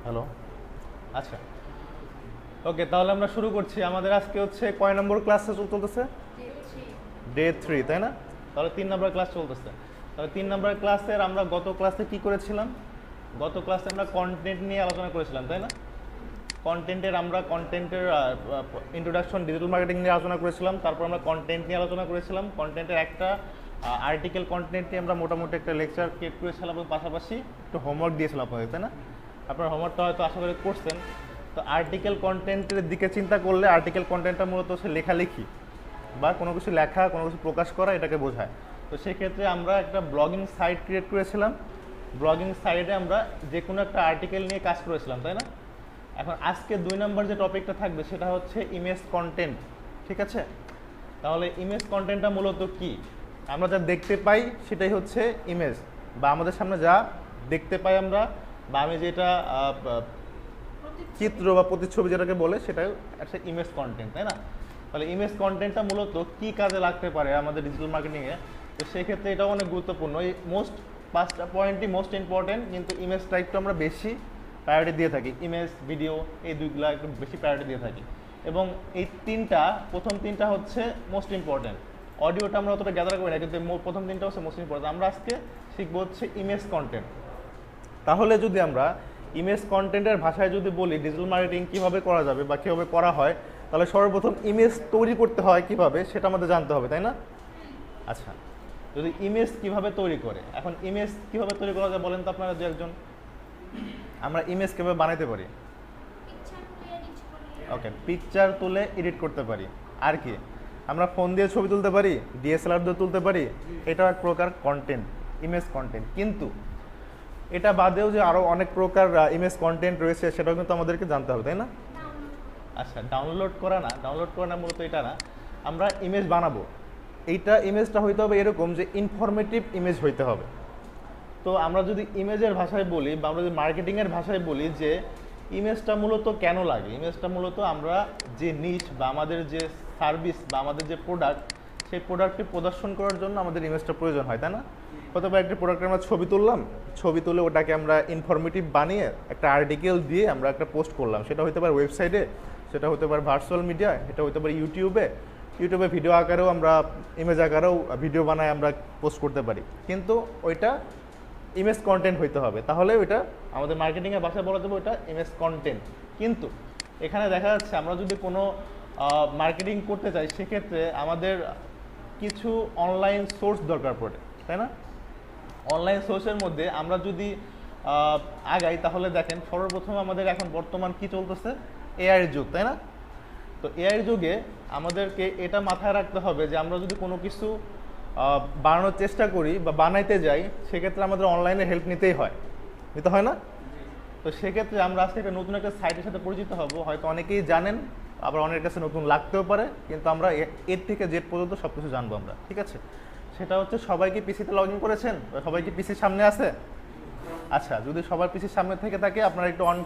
Hello. আচ্ছা, ওকে, তাহলে আমরা শুরু করছি। আমাদের আজকে হচ্ছে কয় নম্বর ক্লাস চলতেছে? ডে 3, তাই না? তাহলে 3 নম্বর ক্লাস চলতেছে। তাহলে 3 নম্বর ক্লাসের আমরা গত ক্লাসে কি করেছিলাম? গত ক্লাসে আমরা কন্টেন্ট নিয়ে আলোচনা করেছিলাম, তাই না? আমরা কন্টেন্টের ইন্ট্রোডাকশন ডিজিটাল মার্কেটিং নিয়ে আলোচনা করেছিলাম। তারপর আমরা কন্টেন্ট নিয়ে আলোচনা করেছিলাম। কন্টেন্টের একটা আর্টিকেল কন্টেন্ট নিয়ে আমরা মোটামুটি একটা লেকচার ক্রিয়েট করেছিলাম এবং পাশাপাশি একটু হোমওয়ার্ক দিয়েছিলাম আপনাদের, তাই না? আপনার হোমওয়ার্কটা হয়তো আশা করি করছেন। তো আর্টিকেল কন্টেন্টের দিকে চিন্তা করলে আর্টিকেল কন্টেন্টটা মূলত হচ্ছে লেখালেখি বা কোনো কিছু লেখা, কোনো কিছু প্রকাশ করা, এটাকে বোঝায়। তো সেক্ষেত্রে আমরা একটা ব্লগিং সাইট ক্রিয়েট করেছিলাম। ব্লগিং সাইটে আমরা যে কোনো একটা আর্টিকেল নিয়ে কাজ করেছিলাম, তাই না? এখন আজকে 2 নম্বর যে টপিকটা থাকবে সেটা হচ্ছে ইমেজ কন্টেন্ট। ঠিক আছে? তাহলে ইমেজ কন্টেন্টটা মূলত কি? আমরা যা দেখতে পাই সেটাই হচ্ছে ইমেজ, বা আমাদের সামনে যা দেখতে পাই আমরা, বা আমি যেটা চিত্র বা প্রতিচ্ছবি যেটাকে বলে, সেটাই একটা ইমেজ কন্টেন্ট, তাই না? তাহলে ইমেজ কন্টেন্টটা মূলত কি কাজে লাগতে পারে আমাদের ডিজিটাল মার্কেটিংয়ে? তো সেক্ষেত্রে এটাও অনেক গুরুত্বপূর্ণ। এই 5টা পয়েন্টই মোস্ট ইম্পর্টেন্ট, কিন্তু ইমেজটা একটু আমরা বেশি প্রায়োরিটি দিয়ে থাকি। ইমেজ, ভিডিও, এই দুইগুলো একটু বেশি প্রায়োরিটি দিয়ে থাকি। এবং এই প্রথম তিনটা হচ্ছে মোস্ট ইম্পর্টেন্ট। অডিওটা আমরা অতটা গ্যাদার করি না, কিন্তু প্রথম তিনটা হচ্ছে মোস্ট ইম্পর্টেন্ট। আমরা আজকে শিখবো হচ্ছে ইমেজ কন্টেন্ট। তাহলে যদি আমরা ইমেজ কন্টেন্টের ভাষায় যদি বলি ডিজিটাল মার্কেটিং কীভাবে করা যাবে বা কীভাবে করা হয়, তাহলে সর্বপ্রথম ইমেজ তৈরি করতে হয় কীভাবে, সেটা আমাদের জানতে হবে, তাই না? আচ্ছা, যদি ইমেজ কিভাবে তৈরি করে, এখন ইমেজ কিভাবে তৈরি করা যায় বলেন তো আপনারা দু একজন। আমরা ইমেজ কীভাবে বানাইতে পারি? ওকে, পিকচার তুলে এডিট করতে পারি। আর কি? আমরা ফোন দিয়ে ছবি তুলতে পারি, ডিএসএলআর দিয়ে তুলতে পারি। এটাও এক প্রকার কন্টেন্ট, ইমেজ কন্টেন্ট। কিন্তু এটা বাদেও যে আরও অনেক প্রকার ইমেজ কন্টেন্ট রয়েছে, সেটাও কিন্তু আমাদেরকে জানতে হবে, তাই না? আচ্ছা, ডাউনলোড করা না মূলত এটা না। আমরা ইমেজ বানাবো, ইমেজটা হইতে হবে এরকম যে ইনফরমেটিভ ইমেজ হইতে হবে। তো আমরা যদি ইমেজের ভাষায় বলি বা আমরা যদি মার্কেটিংয়ের ভাষায় বলি যে ইমেজটা মূলত কেন লাগে, ইমেজটা মূলত আমরা যে নিচ বা আমাদের যে সার্ভিস বা আমাদের যে প্রোডাক্ট, সেই প্রোডাক্টটি প্রদর্শন করার জন্য আমাদের ইমেজটা প্রয়োজন হয়, তাই না? হতে পারে একটি প্রোডাক্টের আমরা ছবি তুলে ওটাকে আমরা ইনফরমেটিভ বানিয়ে একটা আর্টিকেল দিয়ে আমরা একটা পোস্ট করলাম। সেটা হতে পারে ওয়েবসাইটে, সেটা হতে পারে ভার্চুয়াল মিডিয়া, এটা হতে পারে ইউটিউবে ভিডিও আকারেও আমরা, ইমেজ আকারেও ভিডিও বানায় আমরা পোস্ট করতে পারি। কিন্তু ওইটা ইমেজ কন্টেন্ট হইতে হবে, তাহলে ওইটা আমাদের মার্কেটিংয়ের ভাষায় বলা যাবে ওইটা ইমেজ কন্টেন্ট। কিন্তু এখানে দেখা যাচ্ছে আমরা যদি কোনো মার্কেটিং করতে চাই, সেক্ষেত্রে আমাদের কিছু অনলাইন সোর্স দরকার পড়ে, তাই না? অনলাইন সোর্সের মধ্যে আমরা যদি আগাই, তাহলে দেখেন সর্বপ্রথম আমাদের এখন বর্তমান কি চলতেছে, এআইয়ের যুগ, তাই না? তো এআইয়ের যুগে আমাদেরকে এটা মাথায় রাখতে হবে যে আমরা যদি কোনো কিছু বানানোর চেষ্টা করি বা বানাইতে যাই, সেক্ষেত্রে আমাদের অনলাইনে হেল্প নিতে হয় না? তো সেক্ষেত্রে আমরা আজকে একটা নতুন একটা সাইটের সাথে পরিচিত হব। হয়তো অনেকেই জানেন, আবার অনেকের কাছে নতুন লাগতেও পারে, কিন্তু আমরা এর থেকে জেড পর্যন্ত সব কিছু জানবো আমরা, ঠিক আছে? সেটা হচ্ছে, সবাই কি পিসিতে লগ ইন করেছেন? সবাই কি পিসির সামনে আছে? আচ্ছা, যদি সবার পিসির সামনে থেকে থাকে, আপনারা একটু অন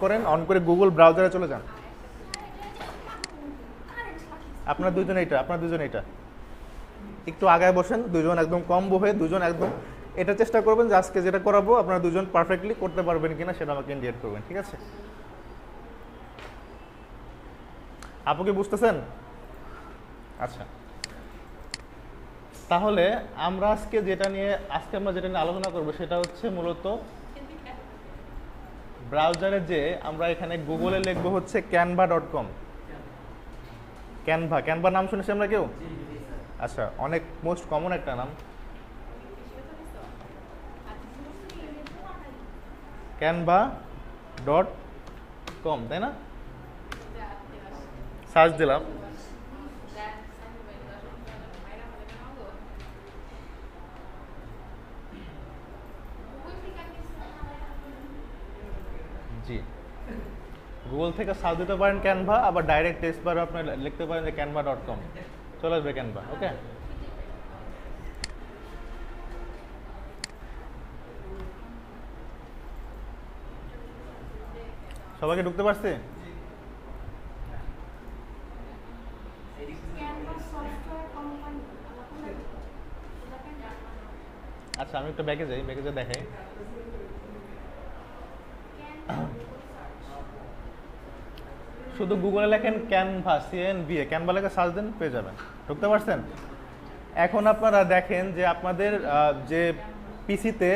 করে গুগল ব্রাউজারে চলে যান। আপনারা দুজন এইটা একটু আগায় বসেন, দুজন একদম কম বহে, দুজন একদম এটা চেষ্টা করবেন যে আজকে যেটা করাবো আপনারা দুজন পারফেক্টলি করতে পারবেন কিনা সেটা আমাকে ইন্ডিকেট করবেন, ঠিক আছে? আপু কি বুঝতেছেন? আচ্ছা, তাহলে আমরা আজকে যেটা নিয়ে আলোচনা করবো সেটা হচ্ছে মূলত ব্রাউজারে যে আমরা এখানে গুগলে লিখবো হচ্ছে canva.com। ক্যানভা নাম শুনেছি আমরা কেউ? আচ্ছা, অনেক মোস্ট কমন একটা নাম, canva.com, তাই না? সার্চ দিলাম, জি, গুগল থেকে সার্চ দিতে পারেন ক্যানভা, আবার ডাইরেক্ট টেক্সট বারে আপনি লিখতে পারেন যে canva.com, চলে আসবে ক্যানভা। ওকে, সবাইকে ঢুকতে পারছে? আচ্ছা, আমি একটু ব্যাকে যাই, দেখাই। শুধু গুগলে লেখেন ক্যানভা, CNVA, ক্যানভা লেখে সার্চ দেন, পেয়ে যাবেন। ঢুকতে পারছেন? এখন আপনারা দেখেন যে আপনাদের যে পিসিতে,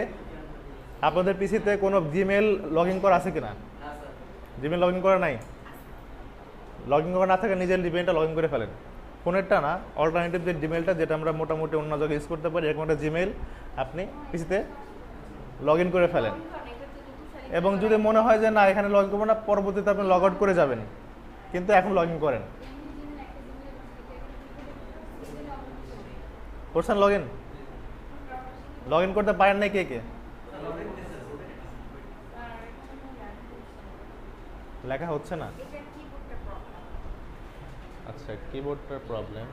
আপনাদের পিসিতে কোনো জিমেল লগ ইন করা আছে কিনা? জিমেল লগ ইন করা নাই? লগ ইন করা না থাকে নিজের জিমেলটা লগ ইন করে ফেলেন। ফোনেরটা না, অল্টারনেটিভ যে জিমেলটা, যেটা আমরা মোটামুটি অন্য জায়গায় ইউজ করতে পারি, এরকম একটা জিমেল আপনি পিসিতে লগ ইন করে ফেলেন। এবং যদি মনে হয় যে না এখানে লগ ইন করবো না, পরবর্তীতে আপনি লগ আউট করে যাবেন, কিন্তু এখন লগ ইন করেন। করছেন লগ ইন? লগ ইন করতে পারেন নাই কে কে? লেখা হচ্ছে না? আচ্ছা, কিবোর্ডটার প্রবলেম।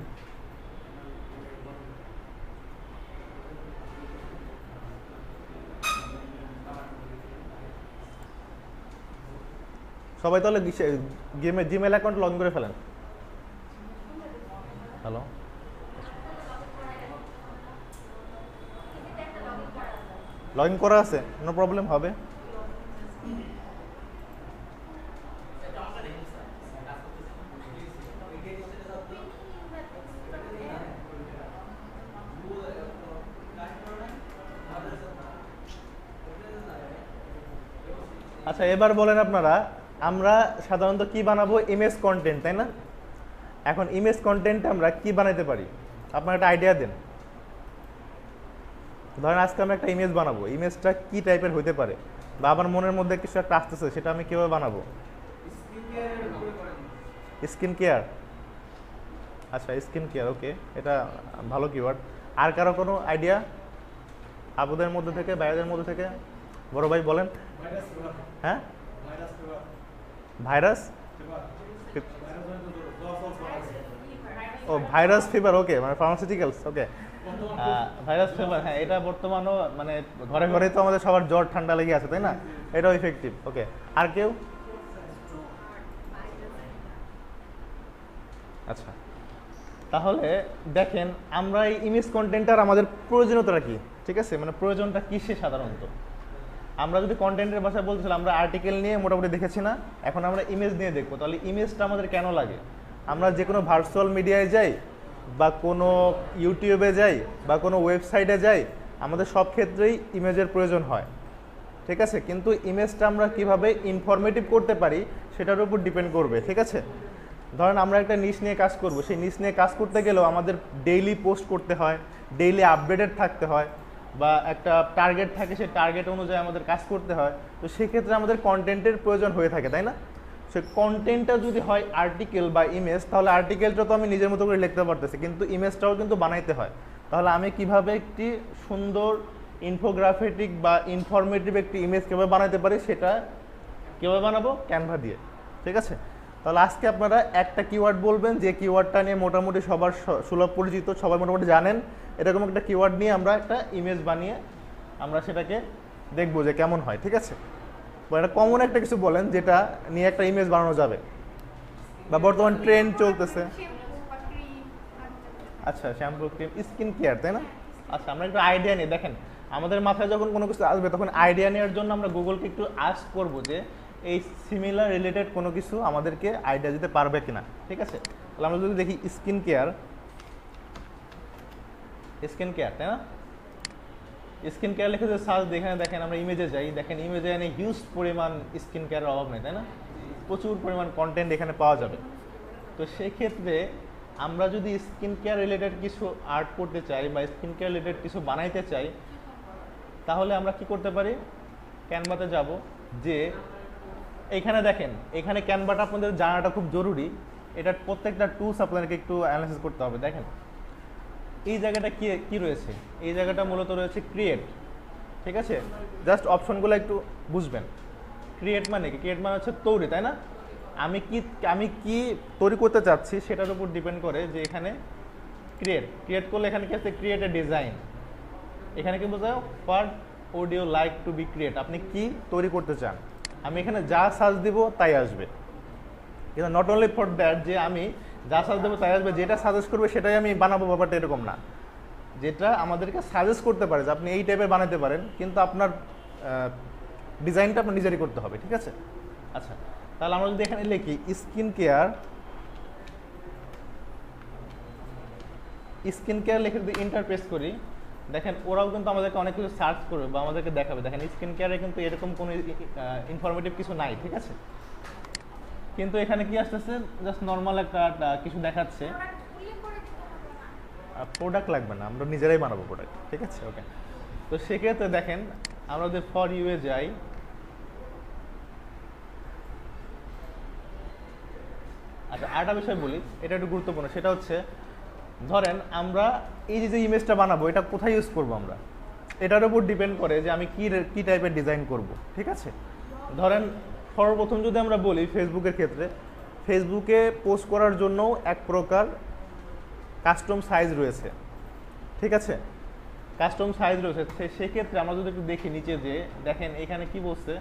সবাই তাহলে জিমেল অ্যাকাউন্ট লগ ইন করে ফেলেন। হ্যালো, লগ ইন করা আছে, নো প্রবলেম হবে। আচ্ছা, এবার বলেন আপনারা, আমরা সাধারণত কি বানাবো? ইমেজ কন্টেন্ট, তাই না? এখন ইমেজ কন্টেন্ট আমরা কি বানাইতে পারি? আপনারা একটা আইডিয়া দেন। ধরেন আজকে আমি একটা ইমেজ বানাবো, ইমেজটা কি টাইপের হতে পারে, বা আমার মনের মধ্যে কিছু একটা আসতেছে, সেটা আমি কিভাবে বানাবো? Skin care. আচ্ছা, স্কিন কেয়ার, ওকে, এটা ভালো কিওয়ার্ড। আর কারো কোনো আইডিয়া? আপুদের মধ্যে থেকে, ভাইদের মধ্যে থেকে? বড় ভাই বলেন। হ্যাঁ, ভাইরাস, ও ভাইরাস ফিভার, ওকে, মানে ফার্মাসিউটিক্যালস, ওকে। ভাইরাস ফিভার, হ্যাঁ, এটা বর্তমানও মানে ঘরে ঘরে তো আমাদের সবার জ্বর ঠান্ডা লেগে আছে, তাই না? এটাও ইফেক্টিভ, ওকে। আর কেউ? আচ্ছা, তাহলে দেখেন আমরা এই ইমেজ কন্টেন্টটার আমাদের প্রয়োজনীয়তা কি, ঠিক আছে, মানে প্রয়োজনটা কিসে সাধারণত? আমরা যদি কন্টেন্টের ভাষায় বলতেছিলাম, আমরা আর্টিকেল নিয়ে মোটামুটি দেখেছি না, এখন আমরা ইমেজ নিয়ে দেখবো। তাহলে ইমেজটা আমাদের কেন লাগে? আমরা যে কোনো ভার্চুয়াল মিডিয়ায় যাই, বা কোনো ইউটিউবে যাই, বা কোনো ওয়েবসাইটে যাই, আমাদের সব ক্ষেত্রেই ইমেজের প্রয়োজন হয়, ঠিক আছে। কিন্তু ইমেজটা আমরা কিভাবে ইনফরমেটিভ করতে পারি সেটার উপর ডিপেন্ড করবে, ঠিক আছে। ধরেন আমরা একটা নিশ নিয়ে কাজ করব, সেই নিশ নিয়ে কাজ করতে গেলেও আমাদের ডেইলি পোস্ট করতে হয়, ডেইলি আপডেটেড থাকতে হয়, বা একটা টার্গেট থাকে, সেই টার্গেট অনুযায়ী আমাদের কাজ করতে হয়। তো সেক্ষেত্রে আমাদের কন্টেন্টের প্রয়োজন হয়ে থাকে, তাই না? সে কন্টেন্টটা যদি হয় আর্টিকেল বা ইমেজ, তাহলে আর্টিকেলটা তো আমি নিজের মতো করে লিখতে পারতেছি, কিন্তু ইমেজটাও কিন্তু বানাইতে হয়। তাহলে আমি কিভাবে একটি সুন্দর ইনফোগ্রাফিক বা ইনফরমেটিভ একটি ইমেজ কীভাবে বানাতে পারি, সেটা কীভাবে বানাবো? ক্যানভা দিয়ে, ঠিক আছে। তাহলে আজকে আপনারা একটা কিওয়ার্ড বলবেন, যে কিওয়ার্ডটা নিয়ে মোটামুটি সবার সুলভ পরিচিত, সবাই মোটামুটি জানেন, এরকম একটা কিওয়ার্ড নিয়ে আমরা একটা ইমেজ বানিয়ে আমরা সেটাকে দেখবো যে কেমন হয়, ঠিক আছে। এটা কমন একটা কিছু বলেন যেটা নিয়ে একটা ইমেজ বানানো যাবে, বা বর্তমান ট্রেন্ড চলতেছে। আচ্ছা, শ্যাম্পু, ক্রিম, স্কিন কেয়ার, তাই না? আচ্ছা, আমরা একটু আইডিয়া নিই। দেখেন, আমাদের মাথায় যখন কোনো কিছু আসবে, তখন আইডিয়া নেওয়ার জন্য আমরা গুগলকে একটু আস্ক করবো যে এই সিমিলার রিলেটেড কোনো কিছু আমাদেরকে আইডিয়া দিতে পারবে কিনা, ঠিক আছে। তাহলে আমরা যদি দেখি স্কিন কেয়ার, স্কিন কেয়ার, তাই না? স্কিন কেয়ার লিখে যে সার্চ, এখানে দেখেন আমরা ইমেজে যাই, দেখেন ইমেজে এনে হিউজ পরিমাণ স্কিন কেয়ারের অভাব নেই, তাই না? প্রচুর পরিমাণ কন্টেন্ট এখানে পাওয়া যাবে। তো সেক্ষেত্রে আমরা যদি স্কিন কেয়ার রিলেটেড কিছু আর্ট করতে চাই, বা স্কিন কেয়ার রিলেটেড কিছু বানাইতে চাই, তাহলে আমরা কি করতে পারি? ক্যানভাতে যাব, যে এখানে দেখেন, এখানে ক্যানভাটা আপনাদের জানাটা খুব জরুরি। এটার প্রত্যেকটা টুলস আপনাদেরকে একটু অ্যানালাইসিস করতে হবে। দেখেন এই জায়গাটা কি রয়েছে, এই জায়গাটা মূলত রয়েছে ক্রিয়েট, ঠিক আছে। জাস্ট অপশনগুলো একটু বুঝবেন। ক্রিয়েট মানে কি? ক্রিয়েট মানে হচ্ছে তৈরি, তাই না? আমি কি তৈরি করতে চাচ্ছি সেটার উপর ডিপেন্ড করে যে এখানে ক্রিয়েট করলে এখানে কি আছে? Create a design. এখানে কি বোঝায়? What would you like to be create, আপনি কি তৈরি করতে চান। আমি এখানে যা সার্চ দিব তাই আসবে, কিন্তু নট অনলি ফর দ্যাট যে আমি যা সার্চ দেবো তাই আসবে, যেটা সাজেস্ট করবে সেটাই আমি বানাবো, ব্যাপারটা এরকম না। যেটা আমাদেরকে সাজেস্ট করতে পারে যে আপনি এই টাইপের বানাতে পারেন, কিন্তু আপনার ডিজাইনটা আপনার নিজেরই করতে হবে, ঠিক আছে। আচ্ছা, তাহলে আমরা যদি এখানে লিখি স্কিন কেয়ার লিখে যদি ইন্টারপ্রেস করি, দেখেন ওরাও কিন্তু আমাদেরকে অনেক কিছু সার্চ করবে বা আমাদেরকে দেখাবে। দেখেন স্কিন কেয়ারে কিন্তু এরকম কোনো ইনফরমেটিভ কিছু নাই, ঠিক আছে। কিন্তু এখানে কি আসতেছে, জাস্ট নর্মাল একটা কিছু দেখাচ্ছে। প্রোডাক্ট লাগবে না, আমরা নিজেরাই বানাবো প্রোডাক্ট, ঠিক আছে। ওকে, তো সেক্ষেত্রে দেখেন আমরা যদি ফর ইউ এ যাই, আচ্ছা আরেকটা বিষয় বলি, এটা একটু গুরুত্বপূর্ণ। সেটা হচ্ছে ধরেন আমরা এই যে ইমেজটা বানাবো এটা কোথায় ইউজ করবো আমরা, এটার উপর ডিপেন্ড করে যে আমি কি টাইপের ডিজাইন করব, ঠিক আছে। ধরেন সর্বপ্রথম যদি আমরা বলি ফেসবুকের ক্ষেত্রে, ফেসবুকে পোস্ট করার জন্য এক প্রকার কাস্টম সাইজ রয়েছে, ঠিক আছে। কাস্টম সাইজ রয়েছে, সেক্ষেত্রে আমরা যদি একটু দেখি নিচে, যে দেখেন এখানে কি বলছে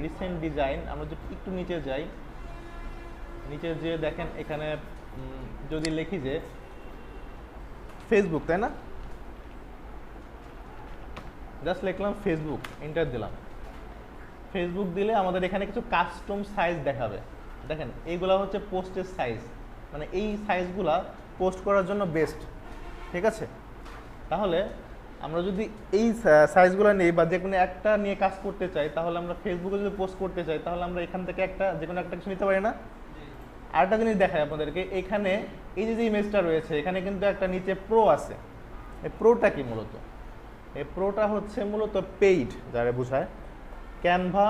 রিসেন্ট ডিজাইন। আমরা যদি একটু নিচে যাই, নিচে যে দেখেন এখানে যদি লিখি যে ফেসবুক, তাই না, জাস্ট লিখলাম ফেসবুক, এন্টার দিলাম। ফেসবুক দিলে আমাদের এখানে কিছু কাস্টম সাইজ দেখাবে। দেখেন এইগুলা হচ্ছে পোস্টের সাইজ, মানে এই সাইজগুলা পোস্ট করার জন্য বেস্ট, ঠিক আছে। তাহলে আমরা যদি এই সাইজগুলো নিই বা যে কোনো একটা নিয়ে কাজ করতে চাই, তাহলে আমরা ফেসবুকে যদি পোস্ট করতে চাই, তাহলে আমরা এখান থেকে যে কোনো একটা কিছু নিতে পারি না। আরেকটা জিনিস দেখায় আপনাদেরকে, এখানে এই যে ইমেজটা রয়েছে এখানে কিন্তু একটা নিচে প্রো আছে। এই প্রোটা কি মূলত, এই প্রোটা হচ্ছে মূলত পেইড, যারা বোঝায়। ক্যানভা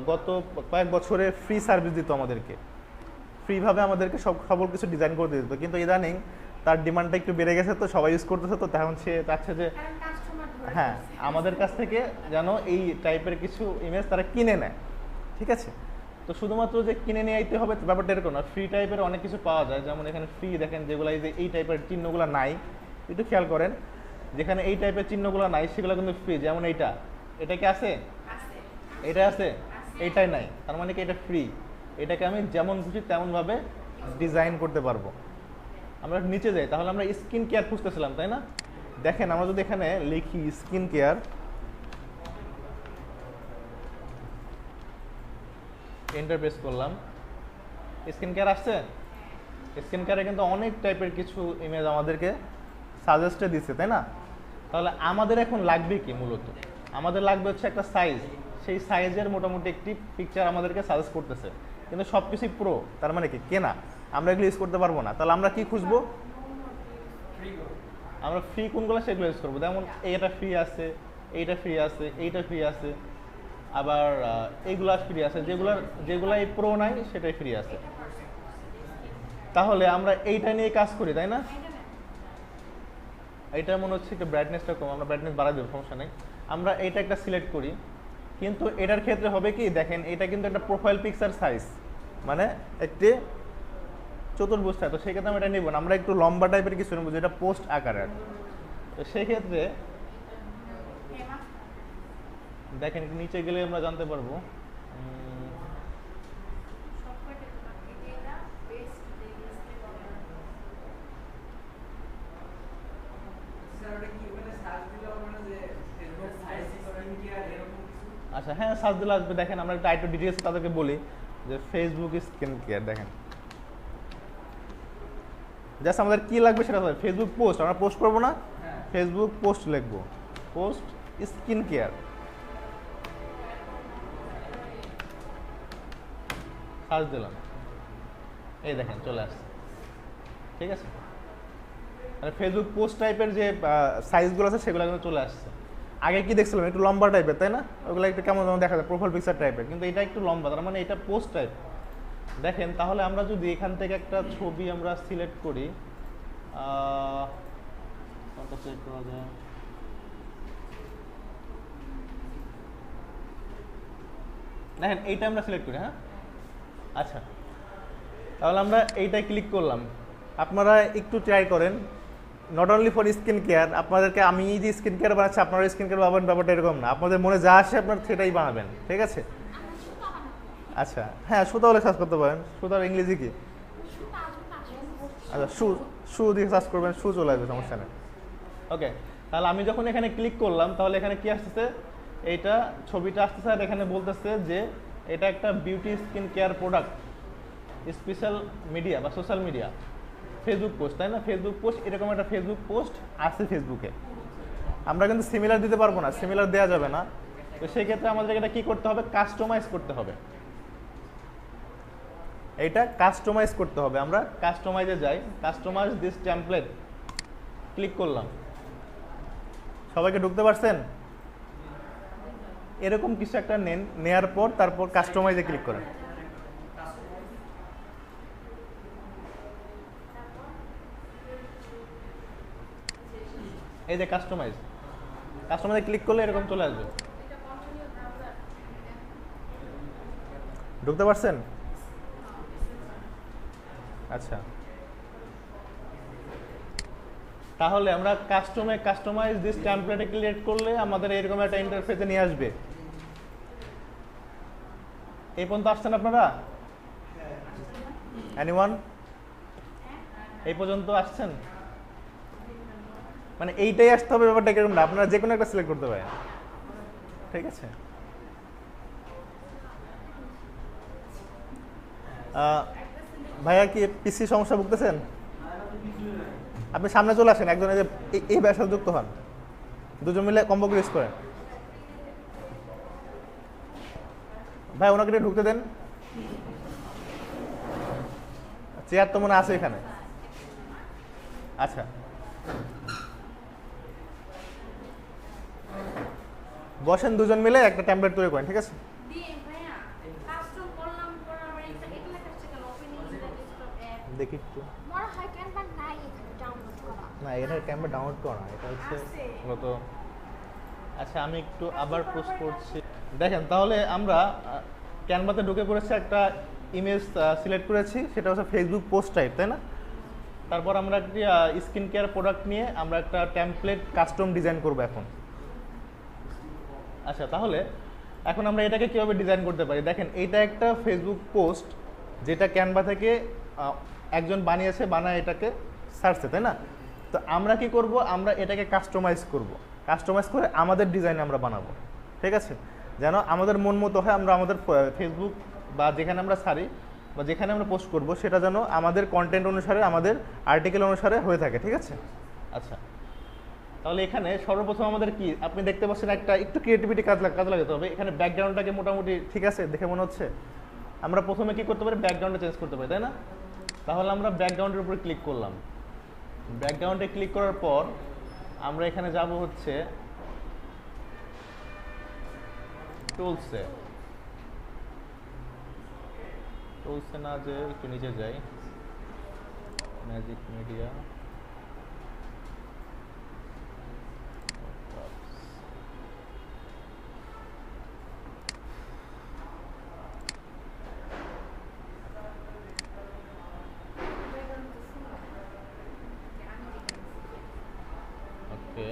গত কয়েক বছরে ফ্রি সার্ভিস দিত আমাদেরকে, ফ্রিভাবে আমাদেরকে সকল কিছু ডিজাইন করে দিত। কিন্তু ইদানিং তার ডিমান্ডটা একটু বেড়ে গেছে, তো সবাই ইউজ করতেছে, তো তখন সে চাচ্ছে যে হ্যাঁ আমাদের কাছ থেকে যেন এই টাইপের কিছু ইমেজ তারা কিনে নেয়, ঠিক আছে। তো শুধুমাত্র যে কিনে নিয়ে আইতে হবে ব্যাপারটা এরকম না, ফ্রি টাইপের অনেক কিছু পাওয়া যায়। যেমন এখানে ফ্রি দেখেন যেগুলো এই টাইপের চিহ্নগুলো নাই, একটু খেয়াল করেন, যেখানে এই টাইপের চিহ্নগুলো নাই সেগুলো কিন্তু ফ্রি। যেমন এটা কি আছে, এটা আছে, এইটাই নাই, তার মানে কি এটা ফ্রি। এটাকে আমি যেমন খুশি তেমনভাবে ডিজাইন করতে পারবো। আমরা নিচে যাই, তাহলে আমরা স্কিন কেয়ার খুঁজতেছিলাম, তাই না। দেখেন আমরা যদি এখানে লিখি স্কিন কেয়ার, এন্টার প্রেস করলাম, স্কিন কেয়ার আসছে। স্কিন কেয়ারে কিন্তু অনেক টাইপের কিছু ইমেজ আমাদেরকে সাজেস্টে দিচ্ছে, তাই না। তাহলে আমাদের এখন লাগবে কি, মূলত আমাদের লাগবে হচ্ছে একটা সাইজ। সেই সাইজের মোটামুটি একটি পিকচার আমাদেরকে সাজেস্ট করতেছে, কিন্তু সব কিছুই প্রো, তার মানে কি কেনা, আমরা এগুলো ইউজ করতে পারবো না। তাহলে আমরা কি খুঁজবো, আমরা ফ্রি কোনগুলো সেগুলো ইউজ করবো। যেমন এইটা ফ্রি আছে, এইটা ফ্রি আছে, এইটা ফ্রি আছে, আবার এইগুলা ফ্রি আছে, যেগুলা এই প্রো নাই সেটাই ফ্রি আছে। তাহলে আমরা এইটা নিয়ে কাজ করি, তাই না। এইটা মনে হচ্ছে একটু ব্রাইটনেসটা কম, আমরা ব্রাইটনেস বাড়াই দেবো, সমস্যা নেই। আমরা এইটা একটা সিলেক্ট করি, কিন্তু এটার ক্ষেত্রে হবে কি, দেখেন এটা কিন্তু একটা প্রোফাইল পিকচার সাইজ, মানে একটি চতুর্ভুজ। তো সেক্ষেত্রে আমরা এটা নিব না, আমরা একটু লম্বা টাইপের কিছু নেবো যেটা পোস্ট আকারের। তো সেক্ষেত্রে দেখেন একটু নিচে গেলে আমরা জানতে পারবো। আচ্ছা হ্যাঁ, সার্চ দিলে আসবে। দেখেন আমরা একটু ডিটেলস তাদেরকে বলি যে ফেসবুক স্কিন কেয়ার। দেখেন জাস্ট আমাদের কি লাগবে সেটা হবে ফেসবুক পোস্ট, আমরা পোস্ট করবো না, ফেসবুক পোস্ট লিখবো, পোস্ট স্কিন কেয়ার, সার্চ দিলাম, এই দেখেন চলে আসছে, ঠিক আছে। মানে ফেসবুক পোস্ট টাইপের যে সাইজগুলো আছে সেগুলো কিন্তু চলে আসছে। আগে কি দেখছিলাম একটু লম্বা টাইপের, তাই না, ওগুলো একটু কেমন যেমন দেখা যায় প্রোফাইল পিকচার টাইপের, কিন্তু এটা একটু লম্বা, তার মানে এটা পোস্ট টাইপ। দেখেন তাহলে আমরা যদি এখান থেকে একটা ছবি আমরা সিলেক্ট করি, চেক করা যায়, দেখেন এইটা আমরা সিলেক্ট করি। হ্যাঁ আচ্ছা, তাহলে আমরা এইটাই ক্লিক করলাম। আপনারা একটু ট্রাই করেন, not only for skin care. আপনাদেরকে আমি যে স্কিন কেয়ার বানাচ্ছি আপনারা স্কিন কেয়ার বানাবেন, ব্যাপারটা এরকম না, আপনাদের মনে যা আসে আপনারা সেটাই বানাবেন, ঠিক আছে। আচ্ছা হ্যাঁ, শু তাহলে সার্চ করতে পারেন। শু তার ইংরেজি কি, আচ্ছা শু দিয়ে সার্চ করবেন, শু চলে আসবে, সমস্যা নেই। ওকে, তাহলে আমি যখন এখানে ক্লিক করলাম তাহলে এখানে কি আসতেছে, এইটা ছবিটা আসতেছে, আর এখানে বলতেছে যে এটা একটা beauty skin care product, special media বা সোশ্যাল মিডিয়া, ফেসবুক পোস্ট, তাই না? ফেসবুক পোস্ট, এরকম একটা ফেসবুক পোস্ট আছে ফেসবুকে। আমরা কিন্তু সিমিলার দিতে পারবো না, সিমিলার দেওয়া যাবে না। তো সেই ক্ষেত্রে আমাদের এটা কি করতে হবে? কাস্টমাইজ করতে হবে। এইটা কাস্টমাইজ করতে হবে। আমরা কাস্টমাইজে যাই, কাস্টমাইজ দিস টেমপ্লেট ক্লিক করলাম। সবাইকে ঢুকতে পারছেন? এরকম কিছু একটা নেন, নেয়ার পর তারপর কাস্টমাইজে ক্লিক করেন। এই যে কাস্টমাইজ, কাস্টমাইজে ক্লিক করলে এরকম চলে আসবে। ঢুকতে পারছেন? আচ্ছা, তাহলে আমরা কাস্টমাইজ দিস টেমপ্লেটে ক্লিক করলে আমাদের এরকম একটা ইন্টারফেসে নিয়ে আসবে। এই পর্যন্ত আসছেন আপনারা? এনিওয়ান এই পর্যন্ত আসছেন? মানে এইটাই আসতে হবে ব্যাপারটা কিরকম না, আপনারা যে কোনো একটা সিলেক্ট করতে পারেন, ঠিক আছে? ভাইয়া কি পিসি সমস্যা ভুগতেছেন? আপনি সামনে চলে আসেন, একজন এই ব্যবসায় যুক্ত হন, দুজন মিলে কম্বো ইউজ করেন। ভাই ওনাকে একটু ঢুকতে দেন। চেয়ার তো মনে আছে এখানে। আচ্ছা, বসেন দুজন মিলে একটা ট্যাম্পলেট তৈরি করেন, ঠিক আছে? দেখি একটু। না, এটা ক্যানভা ডাউনলোড করা না, এটা হচ্ছে মূলত। আচ্ছা, আমি একটু আবার পোস্ট করছি, দেখেন। তাহলে আমরা ক্যানভাতে ঢুকে পড়েছি, একটা ইমেজ সিলেক্ট করেছি, সেটা হচ্ছে ফেসবুক পোস্ট টাইপ, তাই না? তারপর আমরা একটি স্কিন কেয়ার প্রোডাক্ট নিয়ে আমরা একটা টেমপ্লেট কাস্টম ডিজাইন করব এখন। আচ্ছা, তাহলে এখন আমরা এটাকে কীভাবে ডিজাইন করতে পারি? দেখেন, এইটা একটা ফেসবুক পোস্ট যেটা ক্যানভা থেকে একজন বানিয়েছে, বানায় এটাকে সার্চে, তাই না? তো আমরা কি করব? আমরা এটাকে কাস্টমাইজ করব, কাস্টমাইজ করে আমাদের ডিজাইনে আমরা বানাবো, ঠিক আছে? যেন আমাদের মন মতো হয়, আমরা আমাদের ফেসবুক বা যেখানে আমরা ছাড়ি বা যেখানে আমরা পোস্ট করব সেটা যেন আমাদের কন্টেন্ট অনুসারে, আমাদের আর্টিকেল অনুসারে হয়ে থাকে, ঠিক আছে? আচ্ছা, তাহলে এখানে সর্বপ্রথম আমাদের কি, আপনি দেখতে পাচ্ছেন একটা একটু ক্রিয়েটিভিটি কাজ লাগাতে হবে। এখানে ব্যাকগ্রাউন্ডটাকে মোটামুটি ঠিক আছে দেখে মনে হচ্ছে। আমরা প্রথমে কি করতে পারি? ব্যাকগ্রাউন্ডটা চেঞ্জ করতে পারি, তাই না? তাহলে আমরা ব্যাকগ্রাউন্ডের উপরে ক্লিক করলাম। ব্যাকগ্রাউন্ডে ক্লিক করার পর আমরা এখানে যাব হচ্ছে টুলসে। টুলসে না যে একটু নিচে যাই, ম্যাজিক মিডিয়া, ওকে।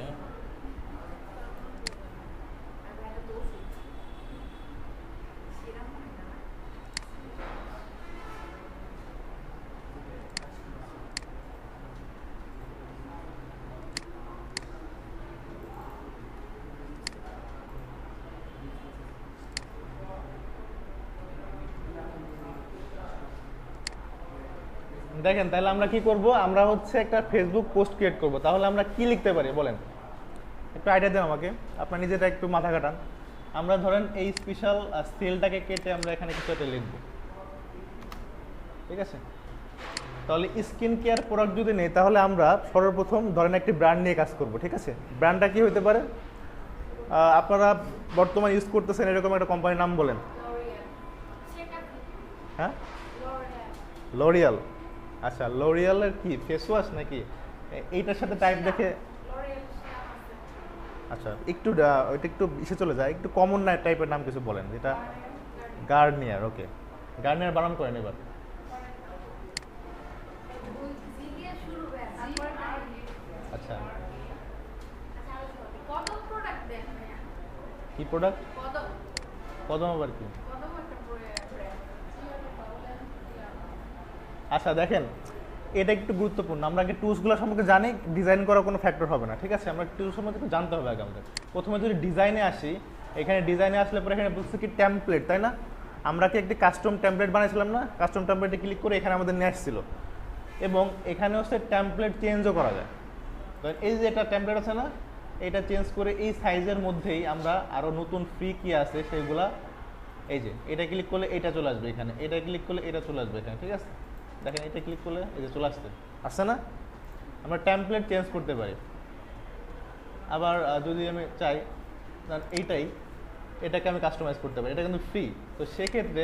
দেখেন, তাহলে আমরা কি করব? আমরা হচ্ছে একটা ফেসবুক পোস্ট ক্রিয়েট করব। তাহলে আমরা কি লিখতে পারি বলেন? একটু আইডিয়া দেন আমাকে, আপনার নিজেটা একটু মাথা কাটান। আমরা ধরেন এই স্পেশাল সেলটাকে কেটে আমরা এখানে কিছু একটা লিখব, ঠিক আছে? তাহলে স্কিন কেয়ার প্রোডাক্ট যদি নেই, তাহলে আমরা সর্বপ্রথম ধরেন একটি ব্র্যান্ড নিয়ে কাজ করব, ঠিক আছে? ব্র্যান্ডটা কি হতে পারে? আপনারা বর্তমানে ইউজ করতেছেন এরকম একটা কোম্পানির নাম বলেন। হ্যাঁ, লরিয়াল। আচ্ছা, লরিয়ালের কি ফেস ওয়াশ নাকি? এইটার সাথে টাইপ দেখে, আচ্ছা একটু ওইটা একটু ইসে চলে যায়, একটু কমন না টাইপের নাম কিছু বলেন, যেটা গার্নিয়ার। ওকে, গার্নিয়ার বানান করেন এবার। আচ্ছা, কি প্রোডাক্ট? কদম আবার কি? আচ্ছা দেখেন, এটা একটু গুরুত্বপূর্ণ। আমরা আগে টুলসগুলো সম্পর্কে জানি, ডিজাইন করা কোনো ফ্যাক্টর হবে না, ঠিক আছে? আমরা টুলস সম্পর্কে একটু জানতে হবে আগে আমাদের। প্রথমে যদি ডিজাইনে আসি, এখানে ডিজাইনে আসলে পরে এখানে বলছে কি টেমপ্লেট, তাই না? আমরা কি একটি কাস্টম টেমপ্লেট বানিয়েছিলাম না? কাস্টম টেমপ্লেটে ক্লিক করে এখানে আমাদের নিয়ে আসছিল, এবং এখানে হচ্ছে টেমপ্লেট চেঞ্জও করা যায়। তো এই যে একটা টেমপ্লেট আছে না, এটা চেঞ্জ করে এই সাইজের মধ্যেই আমরা আরও নতুন ফ্রি কি আছে সেগুলা, এই যে এটা ক্লিক করলে এটা চলে আসবে এখানে, এটা ক্লিক করলে এটা চলে আসবে এখানে, ঠিক আছে? দেখেন এটা ক্লিক করলে এই যে চলে আসছে না? আমরা টেমপ্লেট চেঞ্জ করতে পারি। আবার যদি আমি চাই এটাকে আমি কাস্টমাইজ করতে পারি, এটা কিন্তু ফ্রি। তো সেক্ষেত্রে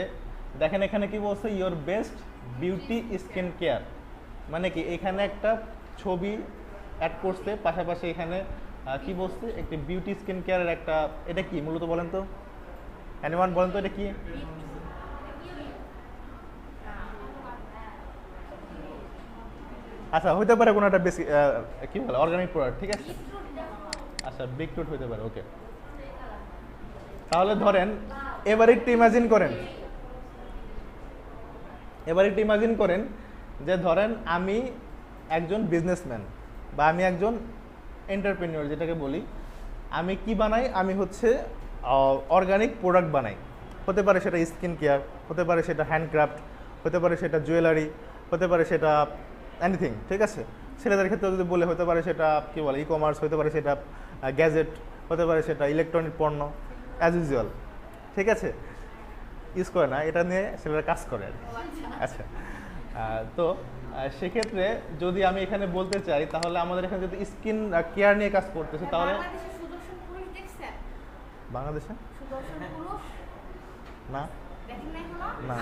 দেখেন এখানে কি বলছে, your best beauty skin care, মানে কি এখানে একটা ছবি অ্যাড করছে, পাশাপাশি এখানে কি বলছে, একটি বিউটি স্কিন কেয়ারের একটা, এটা কি মূলত বলেন তো, এনিওয়ান বলেন তো এটা কি? আচ্ছা হইতে পারে কোনো একটা বেশি কি বলে অর্গানিক প্রোডাক্ট, ঠিক আছে? আচ্ছা বিটরুট হইতে পারে, ওকে। তাহলে ধরেন এবার একটু ইমাজিন করেন যে ধরেন আমি একজন বিজনেসম্যান বা আমি একজন এন্টারপ্রেনিউর যেটাকে বলি, আমি কি বানাই, আমি হচ্ছে অর্গানিক প্রোডাক্ট বানাই। হতে পারে সেটা স্কিন কেয়ার, হতে পারে সেটা হ্যান্ডক্রাফট, হতে পারে সেটা জুয়েলারি, হতে পারে সেটা এনিথিং, ঠিক আছে? ছেলেদের ক্ষেত্রে যদি বলে হতে পারে সেটা কি বলে ই কমার্স, হতে পারে সেটা গ্যাজেট, হতে পারে সেটা ইলেকট্রনিক পণ্য, অ্যাজ ইউজুয়াল, ঠিক আছে? ইউজ করে না, এটা নিয়ে ছেলেরা কাজ করে আর কি। আচ্ছা তো সেক্ষেত্রে যদি আমি এখানে বলতে চাই, তাহলে আমাদের এখানে যদি স্কিন কেয়ার নিয়ে কাজ করতেছে, তাহলে বাংলাদেশে না না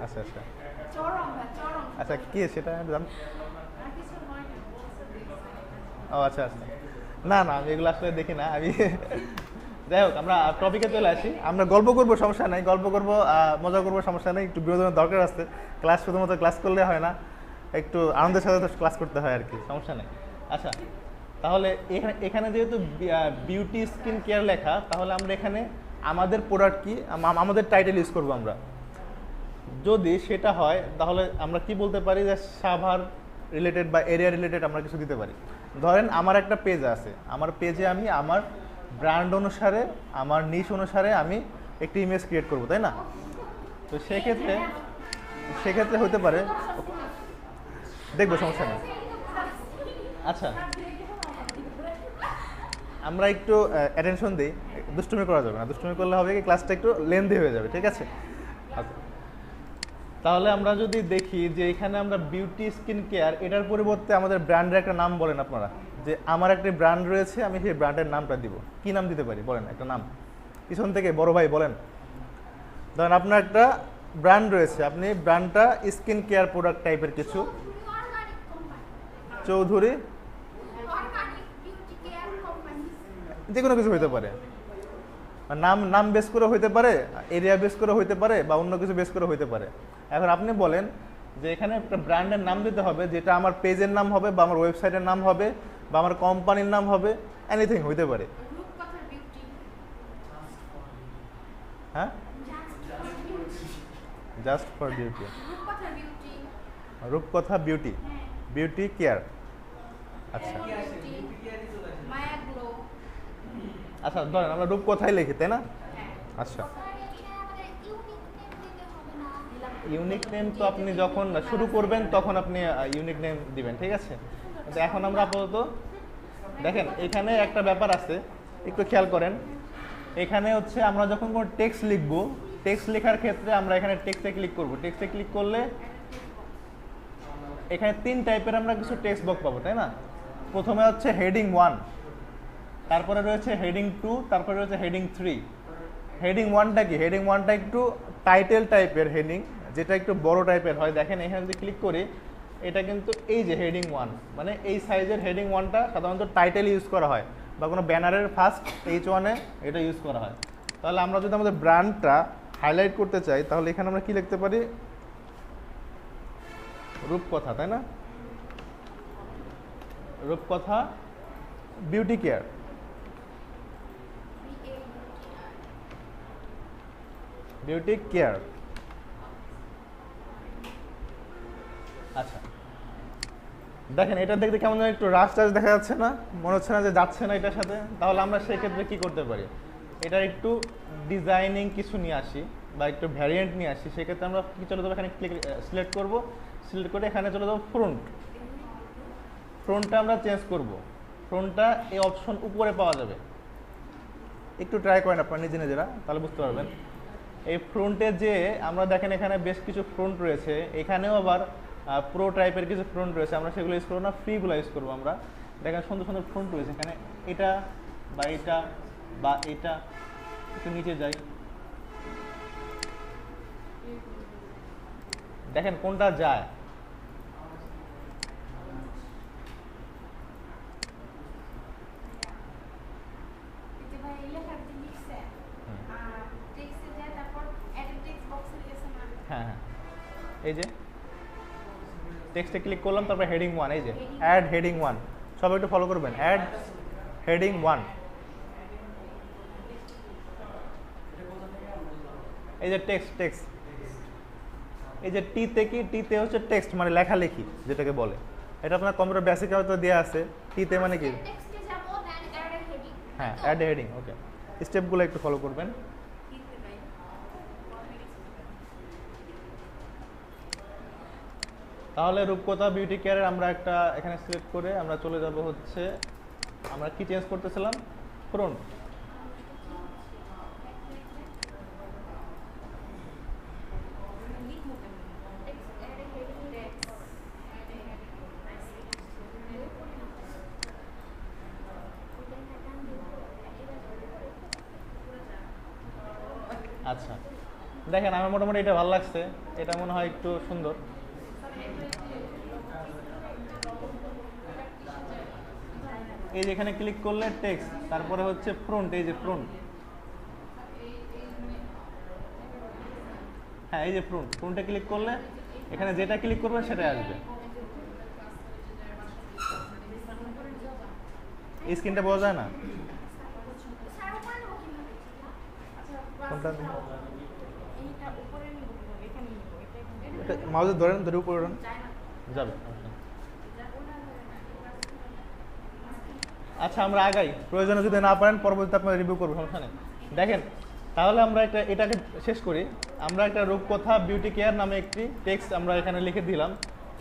আচ্ছা আচ্ছা আচ্ছা কি সেটা ও আচ্ছা আচ্ছা না না আমি এগুলো আসলে দেখি না আমি যাই হোক আমরা টপিকে চলে আসি। আমরা গল্প করবো, সমস্যা নাই, গল্প করবো, মজা করবো, সমস্যা নেই। একটু বিনোদনের দরকার আছে, ক্লাস শুধুমাত্র ক্লাস করলে হয় না, একটু আনন্দের সাথে ক্লাস করতে হয় আর কি, সমস্যা নেই। আচ্ছা তাহলে এখানে যেহেতু বিউটি স্কিন কেয়ার লেখা, তাহলে আমরা এখানে আমাদের প্রোডাক্ট কি, আমাদের টাইটেল ইউজ করবো আমরা। যদি সেটা হয় তাহলে আমরা কি বলতে পারি, যে সাভার রিলেটেড বা এরিয়া রিলেটেড আমরা কিছু দিতে পারি। ধরেন আমার একটা পেজ আছে, আমার পেজে আমি আমার ব্র্যান্ড অনুসারে, আমার নিশ অনুসারে আমি একটি ইমেজ ক্রিয়েট করবো, তাই না? তো সেক্ষেত্রে হতে পারে, দেখবো, সমস্যা নেই। আচ্ছা আমরা একটু অ্যাটেনশন দিই, দুষ্টুমি করা যাবে না, দুষ্টুমি করলে হবে কি ক্লাসটা একটু লেন্দি হয়ে যাবে, ঠিক আছে? আচ্ছা তাহলে আমরা যদি দেখি যে এখানে আমরা বিউটি স্কিন কেয়ার, এটার পরিবর্তে আমাদের ব্র্যান্ডের একটা নাম বলেন আপনারা, যে আমার একটা ব্র্যান্ড রয়েছে, আমি সেই ব্র্যান্ডের নামটা দিব। কি নাম দিতে পারি বলেন, একটা নাম পিছন থেকে বড় ভাই বলেন। ধরেন আপনার একটা ব্র্যান্ড রয়েছে, আপনি ব্র্যান্ডটা স্কিন কেয়ার প্রোডাক্ট টাইপের কিছু, চৌধুরী, যে কোনো কিছু হইতে পারে, নাম বেস করে হইতে পারে, এরিয়া বেস করে হইতে পারে, বা অন্য কিছু বেস করে হইতে পারে। এখন আপনি বলেন যে এখানে একটা ব্র্যান্ডের নাম দিতে হবে, যেটা আমার পেজের নাম হবে, বা আমার ওয়েবসাইটের নাম হবে, বা আমার কোম্পানির নাম হবে, এনিথিং হইতে পারে। হ্যাঁ, জাস্ট ফর বিউটি, রূপকথা বিউটি, বিউটি কেয়ার। আচ্ছা আচ্ছা ধরেন আমরা রূপকথাই লিখি, তাই না? আচ্ছা ইউনিক নেম তো আপনি যখন শুরু করবেন তখন আপনি ইউনিক নেম দিবেন, ঠিক আছে? কিন্তু এখন আমরা আপাতত দেখেন এখানে একটা ব্যাপার আছে, একটু খেয়াল করেন। এখানে হচ্ছে আমরা যখন কোনো টেক্সট লিখবো, টেক্সট লেখার ক্ষেত্রে আমরা এখানে টেক্সটে ক্লিক করব। টেক্সটে ক্লিক করলে এখানে 3 টাইপের আমরা কিছু টেক্সট বক্স পাবো, তাই না? প্রথমে হচ্ছে হেডিং 1, তারপরে রয়েছে হেডিং 2, তারপরে রয়েছে হেডিং 3। হেডিং 1টা কি? হেডিং 1টা একটু টাইটেল টাইপের হেডিং, যেটা একটু বড় টাইপের হয়। দেখেন এখানে যদি ক্লিক করি, এটা কিন্তু এই যে হেডিং 1, মানে এই সাইজের হেডিং 1টা সাধারণত টাইটেল ইউজ করা হয়, বা কোনো ব্যানারের ফার্স্ট H1-এ এটা ইউজ করা হয়। তাহলে আমরা যদি আমাদের ব্র্যান্ডটা হাইলাইট করতে চাই, তাহলে এখানে আমরা কি লিখতে পারি, রূপকথা, তাই না? রূপকথা বিউটি কেয়ার। Beauty care. আচ্ছা দেখেন এটা দেখতে কেমন যেন একটু রাশ টাশ দেখা যাচ্ছে না, মনে হচ্ছে না যে যাচ্ছে না এটার সাথে। তাহলে আমরা সেক্ষেত্রে কি করতে পারি, এটার একটু ডিজাইনিং কিছু নিয়ে আসি বা একটু ভ্যারিয়েন্ট নিয়ে আসি। সেক্ষেত্রে আমরা কি চলে যাবো, এখানে ক্লিক সিলেক্ট করব, সিলেক্ট করে এখানে চলে যাবো ফ্রন্ট। ফ্রন্টটা আমরা চেঞ্জ করব, ফ্রন্টটা এই অপশন উপরে পাওয়া যাবে। একটু ট্রাই করেন আপনারা নিজে নিজেরা, তাহলে বুঝতে পারবেন। এই ফ্রন্টে যে আমরা দেখেন এখানে বেশ কিছু ফ্রন্ট রয়েছে, এখানেও আবার প্রো টাইপের কিছু ফ্রন্ট রয়েছে। আমরা সেগুলো ইউজ করবো না, ফ্রিগুলো ইউজ করবো আমরা। দেখেন সুন্দর সুন্দর ফ্রন্ট রয়েছে এখানে, এটা বা এটা বা এটা। একটু নিচে যাই, দেখেন কোনটা যায়। হ্যাঁ হ্যাঁ, এই যে টেক্সটে ক্লিক করলাম, তারপর হেডিং 1, এই যে অ্যাড হেডিং 1। সবাই একটু ফলো করবেন, অ্যাড হেডিং 1। এই যে টেক্সট, এই যে টিতে কি, টিতে হচ্ছে টেক্সট মানে লেখালেখি যেটাকে বলে। এটা আপনার কম্পিউটার বেসিক হয়তো দেওয়া আছে। টিতে মানে কি, হ্যাঁ অ্যাড হেডিং। ওকে, স্টেপগুলো একটু ফলো করবেন। তাহলে রূপকথা বিউটি কেয়ারের আমরা একটা এখানে সিলেক্ট করে আমরা চলে যাব হচ্ছে, আমরা কি চেঞ্জ করতেছিলাম, ফ্রন্ট। আচ্ছা, দেখেন আমার মোটামুটি এটা ভালো লাগছে, এটা মনে হয় একটু সুন্দর। এই যে এখানে ক্লিক করলে টেক্সট, তারপরে হচ্ছে ফ্রন্ট, এই যে ফ্রন্ট, হ্যাঁ এই যে ফ্রন্টে ক্লিক করলে এখানে যেটা ক্লিক করবেন সেটাই আসবে। এই স্ক্রিনটা বোঝা যায় না কোনটা, মাউসে ধরেন, ধরে উপরে যাবে। আচ্ছা আমরা আগাই, প্রয়োজনে যদি না পারেন পরবর্তীতে আপনারা রিভিউ করবো, সমস্যা নেই। দেখেন তাহলে আমরা এটাকে শেষ করি। আমরা একটা রূপকথা বিউটি কেয়ার নামে একটি টেক্সট আমরা এখানে লিখে দিলাম।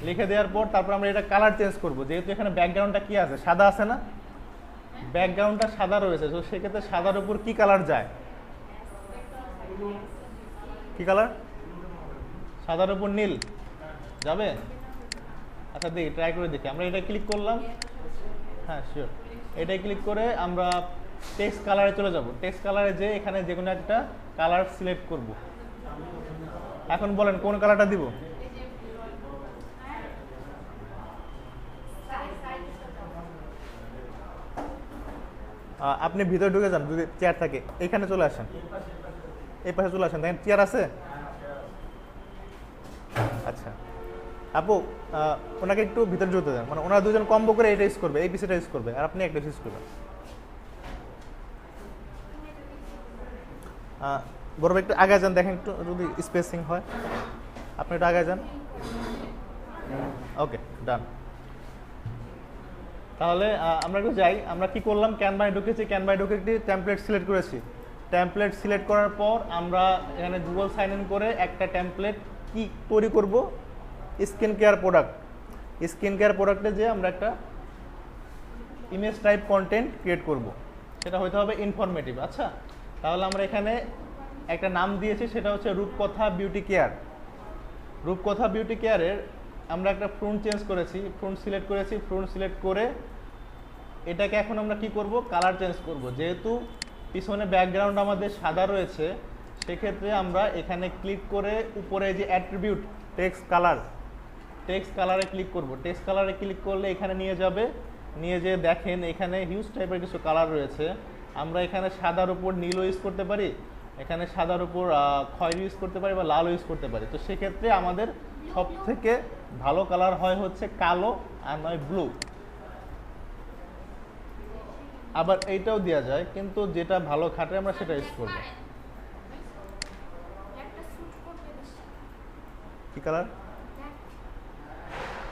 লিখে দেওয়ার পর তারপর আমরা এটা কালার চেঞ্জ করব, যেহেতু এখানে ব্যাকগ্রাউন্ডটা কি আছে, সাদা আছে না, ব্যাকগ্রাউন্ডটা সাদা রয়েছে। তো সেক্ষেত্রে সাদার উপর কি কালার যায়, কি কালার, সাদার উপর নীল যাবে। আচ্ছা দেখি, ট্রাই করে দেখি। আমরা এটা ক্লিক করলাম, হ্যাঁ শিওর, এটাই ক্লিক করে আমরা টেক্সট কালারে চলে যাব। টেক্সট কালারে যে এখানে যে কোনো একটা কালার সিলেক্ট করব। এখন বলেন কোন কালারটা দিব। আপনি ভিতরে ঢুকে যান, যদি চেয়ার থাকে এখানে চলে আসেন, এই পাশে চলে আসেন, দেখেন চেয়ার আছে। আচ্ছা আপু, ওনাকে একটু ভিতরে ঢুকতে দেন, মানে ওনারা দুজন কম্বো করে এটা ইউজ করবে, এই পিসিটা ইউজ করবে, আর আপনি একটা ইউজ করবেন। বড় একটু আগে যান, দেখেন একটু যদি স্পেসিং হয়, আপনি একটু আগে যান। ওকে ডান। তাহলে আমরা একটু যাই। আমরা কি করলাম, ক্যানভায় ঢুকেছি, ক্যানভায় ঢুকে একটি টেমপ্লেট সিলেক্ট করেছি। টেমপ্লেট সিলেক্ট করার পর আমরা এখানে গুগল সাইন ইন করে একটা টেমপ্লেট কি তৈরি করব, skin care product. Skin care প্রোডাক্টে যে আমরা একটা ইমেজ টাইপ কন্টেন্ট ক্রিয়েট করব, সেটা হইতে হবে ইনফরমেটিভ। আচ্ছা তাহলে আমরা এখানে একটা নাম দিয়েছি, সেটা হচ্ছে রূপকথা বিউটি কেয়ার। রূপকথা বিউটি কেয়ারের আমরা একটা ফ্রন্ট চেঞ্জ করেছি, ফ্রন্ট সিলেক্ট করেছি। ফ্রন্ট সিলেক্ট করে এটাকে এখন আমরা কি করব, কালার চেঞ্জ করব। যেহেতু পিছনে ব্যাকগ্রাউন্ড আমাদের সাদা রয়েছে, সেক্ষেত্রে আমরা এখানে ক্লিক করে উপরে যে অ্যাট্রিবিউট টেক্সট কালার, টেক্সট কালারে ক্লিক করব। টেক্সট কালারে ক্লিক করলে এখানে নিয়ে যাবে, নিয়ে যেয়ে দেখেন এখানে হিউজ টাইপের কিছু কালার রয়েছে। আমরা এখানে সাদার উপর নীলও ইউজ করতে পারি, এখানে সাদার উপর খয়েরি ইউজ করতে পারি বা লালও ইউজ করতে পারি। তো সেক্ষেত্রে আমাদের সব থেকে ভালো কালার হয় হচ্ছে কালো, আর নয় ব্লু। আবার এইটাও দেওয়া যায়, কিন্তু যেটা ভালো খাটে আমরা সেটা ইউজ করবো। কি কালার,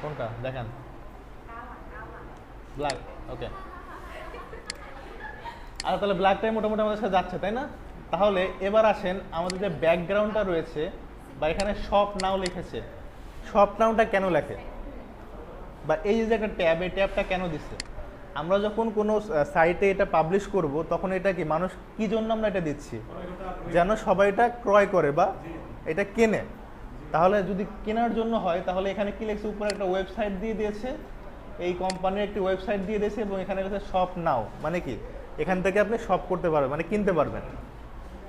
কোনটা দেখান। ব্ল্যাক, ওকে। আর তাহলে ব্ল্যাকটাই মোটামুটি আমাদের সাথে যাচ্ছে, তাই না? তাহলে এবার আসেন আমাদের যে ব্যাকগ্রাউন্ডটা রয়েছে বা এখানে শপ নাও লিখেছে, শপ নাওটা কেন লেখে, বা এই যে একটা ট্যাব, এই ট্যাবটা কেন দিচ্ছে? আমরা যখন কোনো সাইটে এটা পাবলিশ করব তখন এটা কি মানুষ কি জন্য আমরা এটা দিচ্ছি? যেন সবাই এটা ক্রয় করে বা এটা কেনে। তাহলে যদি কেনার জন্য হয় তাহলে এখানে কি লিখছে, উপরে একটা ওয়েবসাইট দিয়ে দিয়েছে, এই কোম্পানির একটি ওয়েবসাইট দিয়ে দিয়েছে এবং এখানে লিখেছে শপ নাও, মানে কি এখান থেকে আপনি শপ করতে পারবেন, মানে কিনতে পারবেন।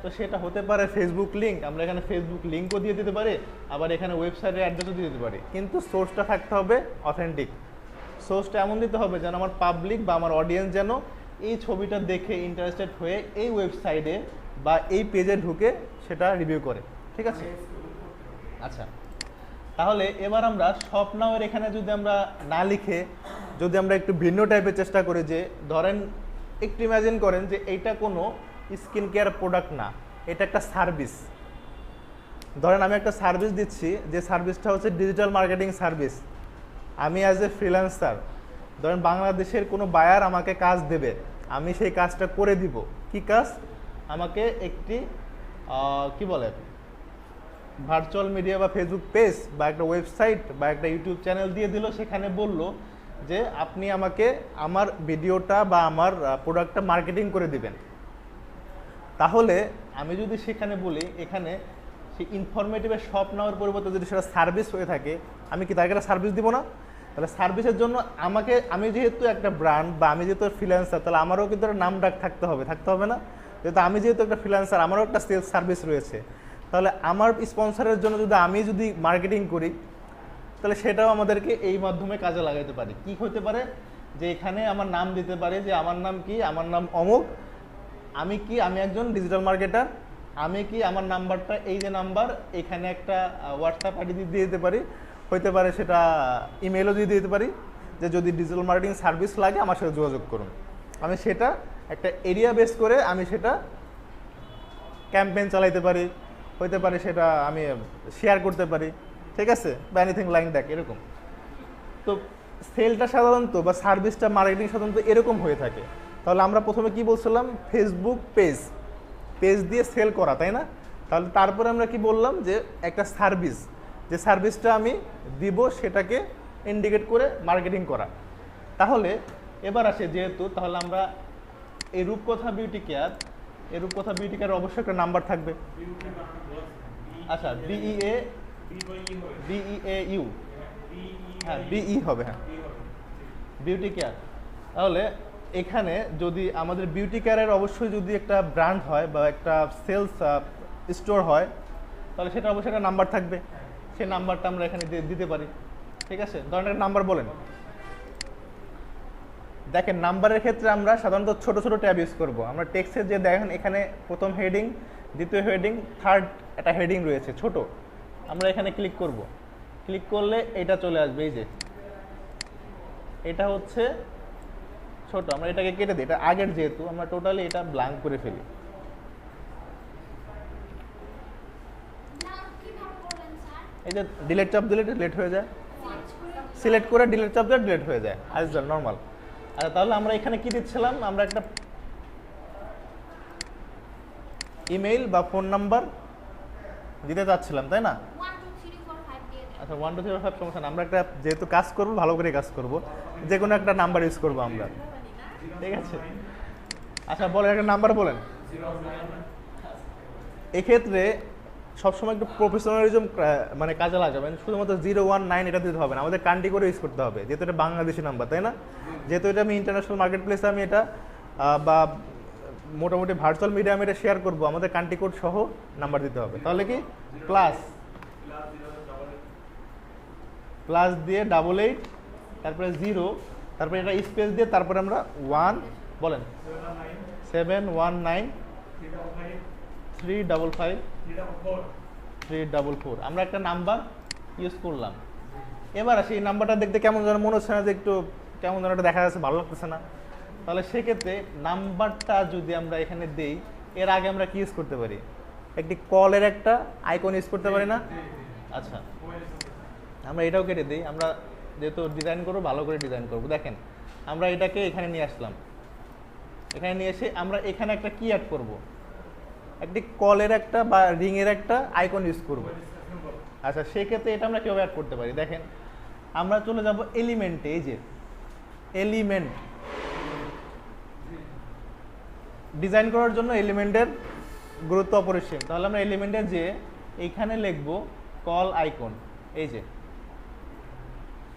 তো সেটা হতে পারে ফেসবুক লিঙ্ক, আমরা এখানে ফেসবুক লিঙ্কও দিয়ে দিতে পারি, আবার এখানে ওয়েবসাইটের অ্যাড্রেসও দিয়ে দিতে পারি, কিন্তু সোর্সটা থাকতে হবে অথেন্টিক। সোর্সটা এমন দিতে হবে যেন আমার পাবলিক বা আমার অডিয়েন্স যেন এই ছবিটা দেখে ইন্টারেস্টেড হয়ে এই ওয়েবসাইটে বা এই পেজে ঢুকে সেটা রিভিউ করে, ঠিক আছে? আচ্ছা, তাহলে এবার আমরা শপ নাও এর এখানে যদি আমরা না লিখে যদি আমরা একটু ভিন্ন টাইপের চেষ্টা করি, যে ধরেন একটু ইমাজিন করেন যে এইটা কোনো স্কিন কেয়ার প্রোডাক্ট না, এটা একটা সার্ভিস। ধরেন আমি একটা সার্ভিস দিচ্ছি, যে সার্ভিসটা হচ্ছে ডিজিটাল মার্কেটিং সার্ভিস। আমি অ্যাজ এ ফ্রিল্যান্সার, ধরেন বাংলাদেশের কোনো বায়ার আমাকে কাজ দেবে, আমি সেই কাজটা করে দিব। কি কাজ? আমাকে একটি কি বলে ভার্চুয়াল মিডিয়া বা ফেসবুক পেজ বা একটা ওয়েবসাইট বা একটা ইউটিউব চ্যানেল দিয়ে দিল, সেখানে বলল যে আপনি আমাকে আমার ভিডিওটা বা আমার প্রোডাক্টটা মার্কেটিং করে দিবেন। তাহলে আমি যদি সেখানে বলি, এখানে সেই ইনফরমেটিভের শপ নেওয়ার পরিবর্তে যদি সেটা সার্ভিস হয়ে থাকে, আমি কি তাকে একটা সার্ভিস দিব না? তাহলে সার্ভিসের জন্য আমি যেহেতু একটা ব্র্যান্ড বা আমি যেহেতু ফ্রিল্যান্সার, তাহলে আমারও কিন্তু একটা নাম ডাক থাকতে হবে না? যেহেতু আমি যেহেতু একটা ফ্রিল্যান্সার, আমারও একটা সেলস সার্ভিস রয়েছে। তাহলে আমার স্পন্সরের জন্য আমি যদি মার্কেটিং করি, তাহলে সেটাও আমাদেরকে এই মাধ্যমে কাজে লাগাতে পারি। কি হতে পারে, যে এখানে আমার নাম দিতে পারে, যে আমার নাম কি, আমার নাম অমুক, আমি একজন ডিজিটাল মার্কেটার, আমার নাম্বারটা এই যে নাম্বার, এখানে একটা হোয়াটসঅ্যাপ আইডি দিয়ে দিতে পারি, হইতে পারে সেটা ইমেলও দিয়ে দিতে পারি, যে যদি ডিজিটাল মার্কেটিং সার্ভিস লাগে আমার সাথে যোগাযোগ করুন। আমি সেটা একটা এরিয়া বেস করে আমি সেটা ক্যাম্পেইন চালাইতে পারি, হইতে পারে সেটা আমি শেয়ার করতে পারি, ঠিক আছে, বা এনিথিং লাইক দ্যাট, এরকম। তো সেলটা সাধারণত বা সার্ভিসটা মার্কেটিং সাধারণত এরকম হয়ে থাকে। তাহলে আমরা প্রথমে কি বলছিলাম, ফেসবুক পেজ দিয়ে সেল করা, তাই না? তাহলে তারপরে আমরা কি বললাম, যে একটা সার্ভিস, যে সার্ভিসটা আমি দিব সেটাকে ইন্ডিকেট করে মার্কেটিং করা। তাহলে এবার আসে যেহেতু, তাহলে আমরা এই রূপকথা বিউটি কেয়ার অবশ্যই একটা নাম্বার থাকবে। আচ্ছা, BEAU, হ্যাঁ BE হবে, হ্যাঁ বিউটি কেয়ার। তাহলে এখানে যদি আমাদের বিউটি কেয়ারের অবশ্যই যদি একটা ব্র্যান্ড হয় বা একটা সেলস স্টোর হয়, তাহলে সেটা অবশ্যই একটা নাম্বার থাকবে। সেই নাম্বারটা আমরা এখানে দিতে পারি, ঠিক আছে? ধরেন একটা নাম্বার বলেন। দেখেন, নাম্বারের ক্ষেত্রে আমরা সাধারণত ছোট ছোট ট্যাব ইউজ করব। আমরা টেক্সটের যে দেখেন এখানে প্রথম হেডিং, দ্বিতীয় হেডিং, থার্ড একটা হেডিং রয়েছে ছোট, আমরা এখানে ক্লিক করব। ক্লিক করলে এটা চলে আসবে, এই যে এটা হচ্ছে ছোট, আমরা এটাকে কেটে দিই, এটা আগের যেহেতু আমরা টোটালি এটা ব্ল্যাঙ্ক করে ফেলি। এই যে ডিলিট চাপ দিলে ডিলিট হয়ে যায়, সিলেক্ট করে ডিলিট চাপ দিলে ডিলিট হয়ে যায়, আজ নর্মাল। আচ্ছা, তাহলে আমরা এখানে কি দিচ্ছিলাম, আমরা একটা ইমেইল বা ফোন নাম্বার দিতে চাচ্ছিলাম, তাই না? আচ্ছা, 1 2 3 4 5 সমস্যা না, আমরা একটা যেহেতু কাজ করবো ভালো করে কাজ করব, যে কোনো একটা নাম্বার ইউজ করবো আমরা, ঠিক আছে? আচ্ছা, বলেন একটা নাম্বার বলেন। এক্ষেত্রে সবসময় একটু প্রফেশনালিজম মানে কাজে লাগাবেন। শুধুমাত্র 019 এটা দিতে হবে না, আমাদের কান্ট্রি করে ইউজ করতে হবে, যেহেতু এটা বাংলাদেশি নাম্বার, তাই না? যেহেতু এটা আমি ইন্টারন্যাশনাল মার্কেট প্লেসে আমি এটা বা মোটামুটি ভার্চুয়াল মিডিয়া আমি এটা শেয়ার করবো, আমাদের কান্ট্রি কোড সহ নাম্বার দিতে হবে। তাহলে কি প্লাস দিয়ে 88, তারপরে 0, তারপরে এটা স্পেস দিয়ে তারপরে আমরা 1 বলেন 719 355 344 আমরা একটা নাম্বার ইউজ করলাম। এবার আসি, এই নাম্বারটা দেখতে কেমন যেন মনে হচ্ছে না, যে একটু কেমন যেন এটা দেখা যাচ্ছে, ভালো লাগতেছে না। তাহলে সেক্ষেত্রে নাম্বারটা যদি আমরা এখানে দেই, এর আগে আমরা কি ইউজ করতে পারি, একটি কলের একটা আইকন ইউজ করতে পারি না? আচ্ছা, আমরা এটাও কেটে দিই। আমরা যেহেতু ডিজাইন করবো, ভালো করে ডিজাইন করবো। দেখেন আমরা এটাকে এখানে নিয়ে আসলাম, এখানে নিয়ে এসে আমরা এখানে একটা কি অ্যাড করব, একটি কলের একটা বা রিং এর একটা আইকন ইউজ করব। আচ্ছা, সেক্ষেত্রে এটা আমরা কিভাবে অ্যাড করতে পারি, দেখেন আমরা চলে যাব এলিমেন্টে, এই যে এলিমেন্ট ডিজাইন করার জন্য এলিমেন্টের গুরুত্ব অপরিসীম। তাহলে আমরা এলিমেন্টে যে এইখানে লিখব কল আইকন, এই যে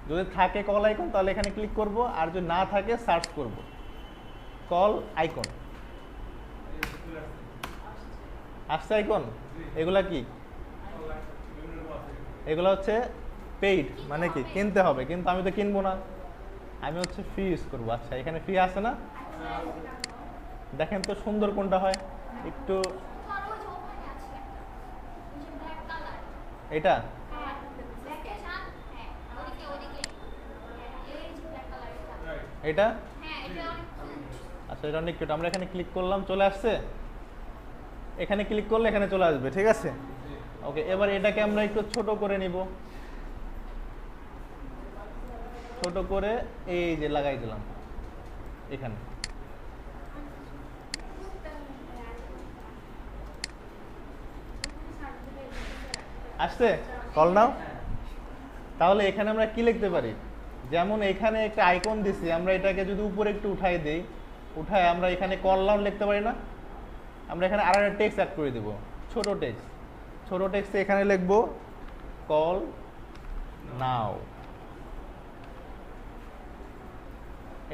যদি থাকে কল আইকন তাহলে এখানে ক্লিক করব, আর যদি না থাকে সার্চ করব কল আইকন। আসছে আইকন? এগুলা কি? এগুলো হচ্ছে পেইড, মানে কি কিনতে হবে, কিন্তু আমি তো কিনবো না, আমি হচ্ছে ফ্রি ইউজ করবো। আচ্ছা, এখানে ফ্রি আছে না? দেখেন তো সুন্দর কোনটা হয় একটু, এটা এটা আচ্ছা, এটা অনেক কিউট। আমরা এখানে ক্লিক করলাম, চলে আসছে, এখানে ক্লিক করলে এখানে চলে আসবে, ঠিক আছে। ওকে, এবার এটাকে আমরা একটু ছোট করে নিব, ছোট করে এই যে লাগাই দিলাম এখানে। আসছে কল নাও? তাহলে এখানে আমরা কি লিখতে পারি, যেমন এখানে একটা আইকন দিছি, আমরা এটাকে যদি উপরে একটু উঠাই দেই, উঠায় আমরা এখানে কল নাও লিখতে পারি না? আমরা এখানে আর একটা টেক্সট অ্যাড করে দেব, ছোট টেক্সট। ছোট টেক্সটে এখানে লিখব কল নাও।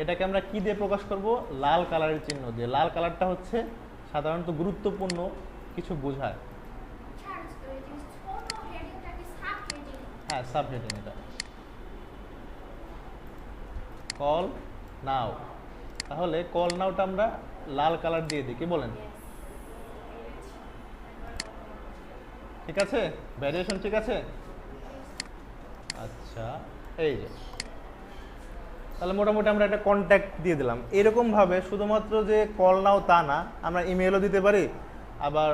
এটাকে আমরা কি দিয়ে প্রকাশ করব? লাল কালারের চিহ্ন দিয়ে। লাল কালারটা হচ্ছে সাধারণত গুরুত্বপূর্ণ কিছু বোঝায়। হ্যাঁ, সাব হেডিং। এটা কল নাও, তাহলে কল নাওটা আমরা লাল কালার দিয়ে দিই, কি বলেন? ঠিক আছে, ভ্যারিয়েশন ঠিক আছে। আচ্ছা, এই যে তাহলে মোটামুটি আমরা একটা কন্ট্যাক্ট দিয়ে দিলাম। এরকম ভাবে শুধুমাত্র যে কল নাও তা না, আমরা ইমেলও দিতে পারি, আবার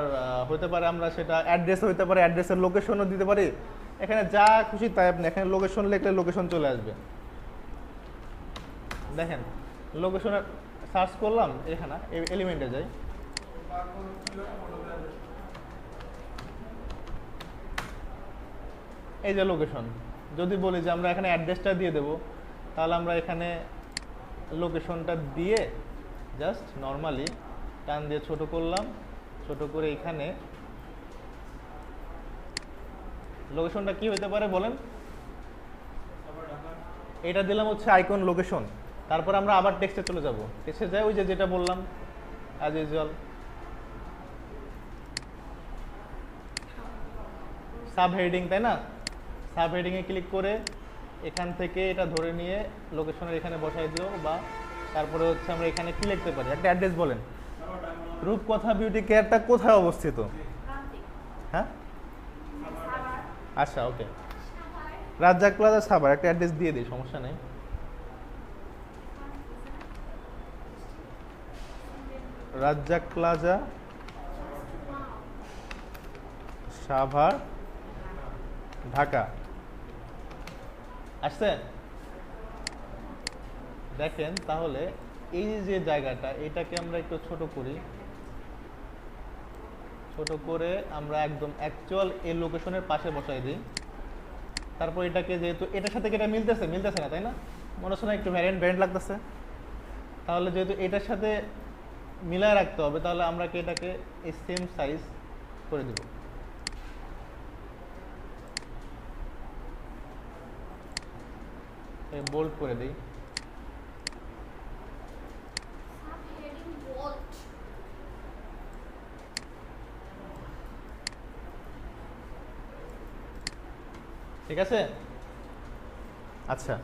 হতে পারে আমরা সেটা অ্যাড্রেস হতে পারে, অ্যাড্রেসের লোকেশনও দিতে পারি। এখানে যা খুশি তাই আপনি এখানে লোকেশন লিখলে লোকেশন চলে আসবে। দেখেন লোকেশনে সার্চ করলাম, এখানে এলিমেন্টে যাই, এই যে লোকেশন। যদি বলি যে আমরা এখানে অ্যাড্রেসটা দিয়ে দেব, তাহলে আমরা এখানে লোকেশনটা দিয়ে জাস্ট নর্মালি টান দিয়ে ছোট করলাম, ছোট করে এখানে লোকেশনটা কি হতে পারে বলেন? এটা দিলাম হচ্ছে আইকন লোকেশন। তারপর আমরা আবার টেক্সটে চলে যাব, টেক্সটে যাই, ওই যে যেটা বললাম অ্যাজ ইউজুয়াল সাব হেডিং, তাই না? সাব হেডিংয়ে ক্লিক করে এখান থেকে এটা ধরে নিয়ে লোকেশনের এখানে বসাই দিও, বা তারপরে হচ্ছে আমরা এখানে কি লিখতে পারি, একটা অ্যাড্রেস বলেন। রূপকথা বিউটি কেয়ারটা কোথায় অবস্থিত? হ্যাঁ, আচ্ছা, ওকে, রাজ্জাক প্লাজা সাভার, একটা অ্যাড্রেস দিয়ে দিই, সমস্যা নেই। রাজ্জাক প্লাজা সাভার, ঢাকা। আসছে? দেখেন তাহলে এই যে জায়গাটা, এটাকে আমরা একটু ছোট করি, ছোট করে আমরা একদম অ্যাকচুয়াল এই লোকেশনের পাশে বসাই দিই। তারপর এটাকে যেহেতু এটার সাথে এটা মিলতেছে, মিলতেছে না তাই না, মনে হচ্ছে না একটু ভ্যারিয়েন্ট লাগতেছে, তাহলে যেহেতু এটার সাথে মিলায় রাখতে হবে, তাহলে আমরা কি এটাকে এই সেম সাইজ করে দেব। বোল্ড করে দিই। ঠিক আছে, আচ্ছা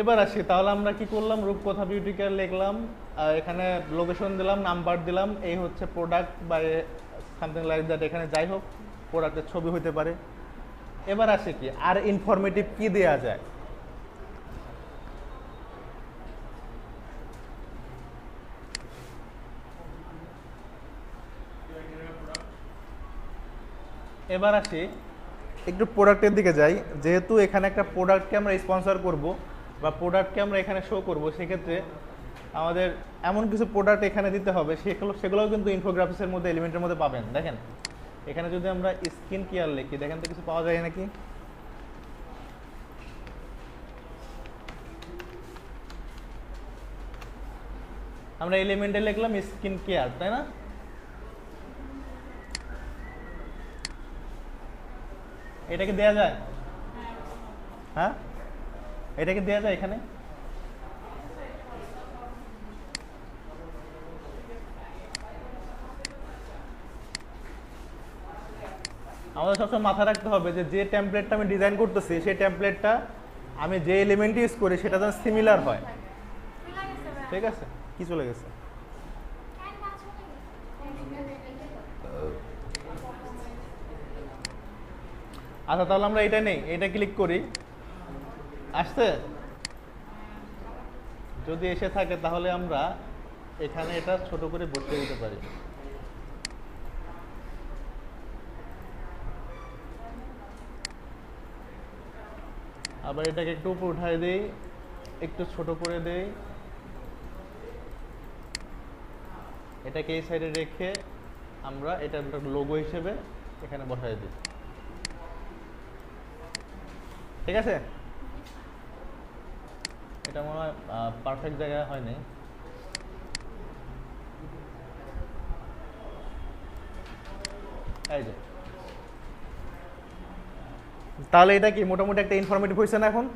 এবার আসি, তাহলে আমরা কি করলাম, রূপকথা বিউটি কেয়ার লিখলাম, এখানে লোকেশন দিলাম, নাম্বার দিলাম, এই হচ্ছে প্রোডাক্ট বা সামথিং লাইক দ্যাট, এখানে যাই হোক প্রোডাক্টের ছবি হতে পারে। এবার আসে কি আর ইনফরমেটিভ কি দেয়া যায়, এবার আসি একটু প্রোডাক্টের দিকে যাই। যেহেতু এখানে একটা প্রোডাক্টকে আমরা স্পন্সর করব, বা প্রোডাক্টকে আমরা এখানে শো করব, সেক্ষেত্রে আমাদের এমন কিছু প্রোডাক্ট এখানে দিতে হবে, সেগুলোও কিন্তু ইনফোগ্রাফিক্সের মধ্যে এলিমেন্টের মধ্যে পাবেন। দেখেন এখানে যদি আমরা স্কিন কেয়ার লিখি, দেখেন তো কিছু পাওয়া যায় নাকি। আমরা এলিমেন্টে লিখলাম স্কিন কেয়ার, তাই না? এটা কি দেয়া যায়? হ্যাঁ, এটা কি দেয়া যায় এখানে? আমাদের সবসময় মাথায় রাখতে হবে যে যে টেমপ্লেটটা আমি ডিজাইন করতেছি, সেই টেমপ্লেটটা আমি যে এলিমেন্ট ইউজ করি সেটা যেন সিমিলার হয়। ঠিক আছে, কি চলে গেছে? আচ্ছা, তাহলে আমরা এটা নেই, এটা ক্লিক করি, আসছে? যদি এসে থাকে তাহলে আমরা এখানে এটা ছোট করে বসিয়ে দিতে পারি। আবার এটাকে একটু উপর উঠায় দেই, একটু ছোট করে দেই, এটাকে এই সাইডে রেখে আমরা এটা লোগো হিসেবে এখানে বসাই দিই। ঠিক আছে, এটা মনে হয় পারফেক্ট জায়গায় হয়নি। এই যে, তাহলে এটা কি মোটামুটি একটা ইনফরমেটিভ হয়েছে না এখন?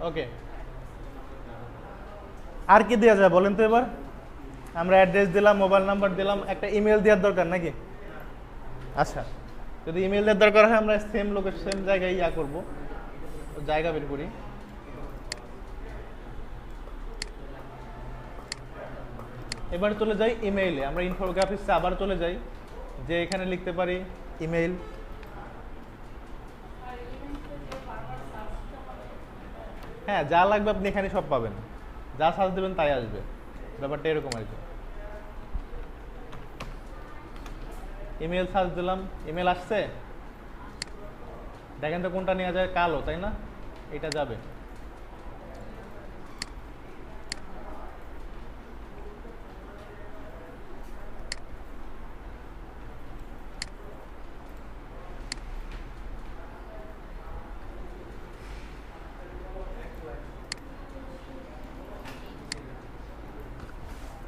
ওকে, আর কি দেওয়া যায় বলেন তো এবার? আমরা অ্যাড্রেস দিলাম, মোবাইল নাম্বার দিলাম, একটা ইমেল দেওয়ার দরকার নাকি? আচ্ছা, যদি ইমেল দেওয়ার দরকার হয় আমরা সেম লোকের সেম জায়গায় ইয়া করবো, জায়গা বের করি। এবার চলে যাই ইমেইলে, আমরা ইনফোগ্রাফিক্সে আবার চলে যাই, যে এখানে লিখতে পারি ইমেইল। হ্যাঁ, যা লাগবে আপনি এখানে সব পাবেন, যা সার্চ দেবেন তাই আসবে, ব্যাপারটা এরকম আর কি। ইমেল সার্চ দিলাম, ইমেল আসছে, দেখেন তো কোনটা নেওয়া যায়, কালো তাই না? এটা যাবে।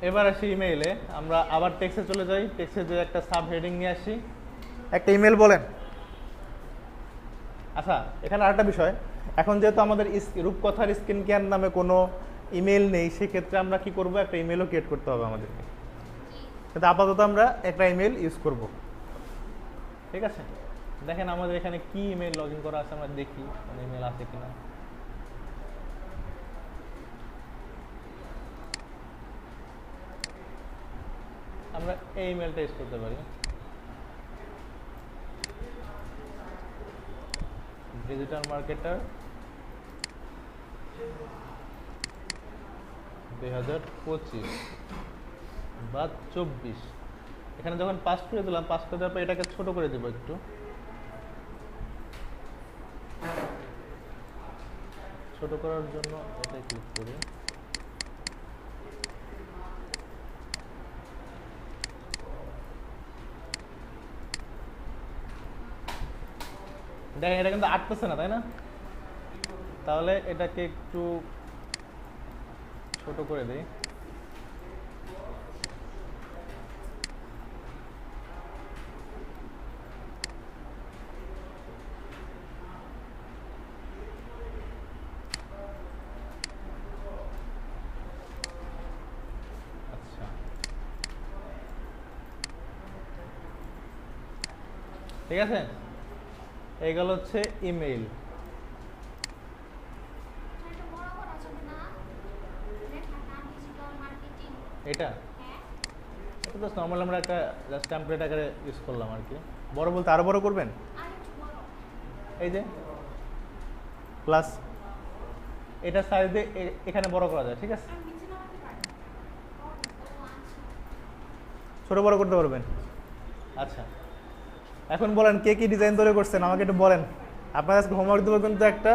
এবার আসি ইমেইলে, আমরা আবার টেক্সটে চলে যাই, টেক্সটে যে একটা সাব হেডিং নিয়ে আসি, একটা ইমেল বলেন। আচ্ছা, এখানে আরেকটা বিষয়, এখন যেহেতু আমাদের রূপকথার স্কিন কেয়ার নামে কোনো ইমেল নেই, সেক্ষেত্রে আমরা কি করব, একটা ইমেলও ক্রিয়েট করতে হবে আমাদেরকে। কিন্তু আপাতত আমরা একটা ইমেল ইউজ করব। ঠিক আছে, দেখেন আমাদের এখানে কি ইমেল লগ ইন করা আছে, আমরা দেখি কোনো ইমেল আছে কিনা। আমরা এই ইমেলটা ইউজ করতে পারি, ডিজিটাল মার্কেটার 2025 বা 24। এখানে যখন পাস করে দিলাম, পাস করে দেওয়ার পর এটাকে ছোট করে দেবো একটু, ছোট করার জন্য এটা ক্লিক করি। দেখেন এটা কিন্তু আটতেছে না, তাই না? তাহলে এটাকে একটু ছোট করে দেই। আচ্ছা, ঠিক আছে, এইগুলো হচ্ছে ইমেইল। এটা এটা তো নর্মাল আমরা একটা জাস্ট টেমপ্লেট আকারে ইউজ করলাম আর কি। বড় বলতে আরো বড় করবেন, এই যে প্লাস এটা সাইজ দিয়ে এখানে বড় করা যায়, ঠিক আছে, ছোট বড় করতে পারবেন। আচ্ছা, এখন বলেন কে কি ডিজাইন তৈরি করছেন আমাকে একটু বলেন। আপনার আজকে হোমওয়ার্ক দেবো কিন্তু একটা,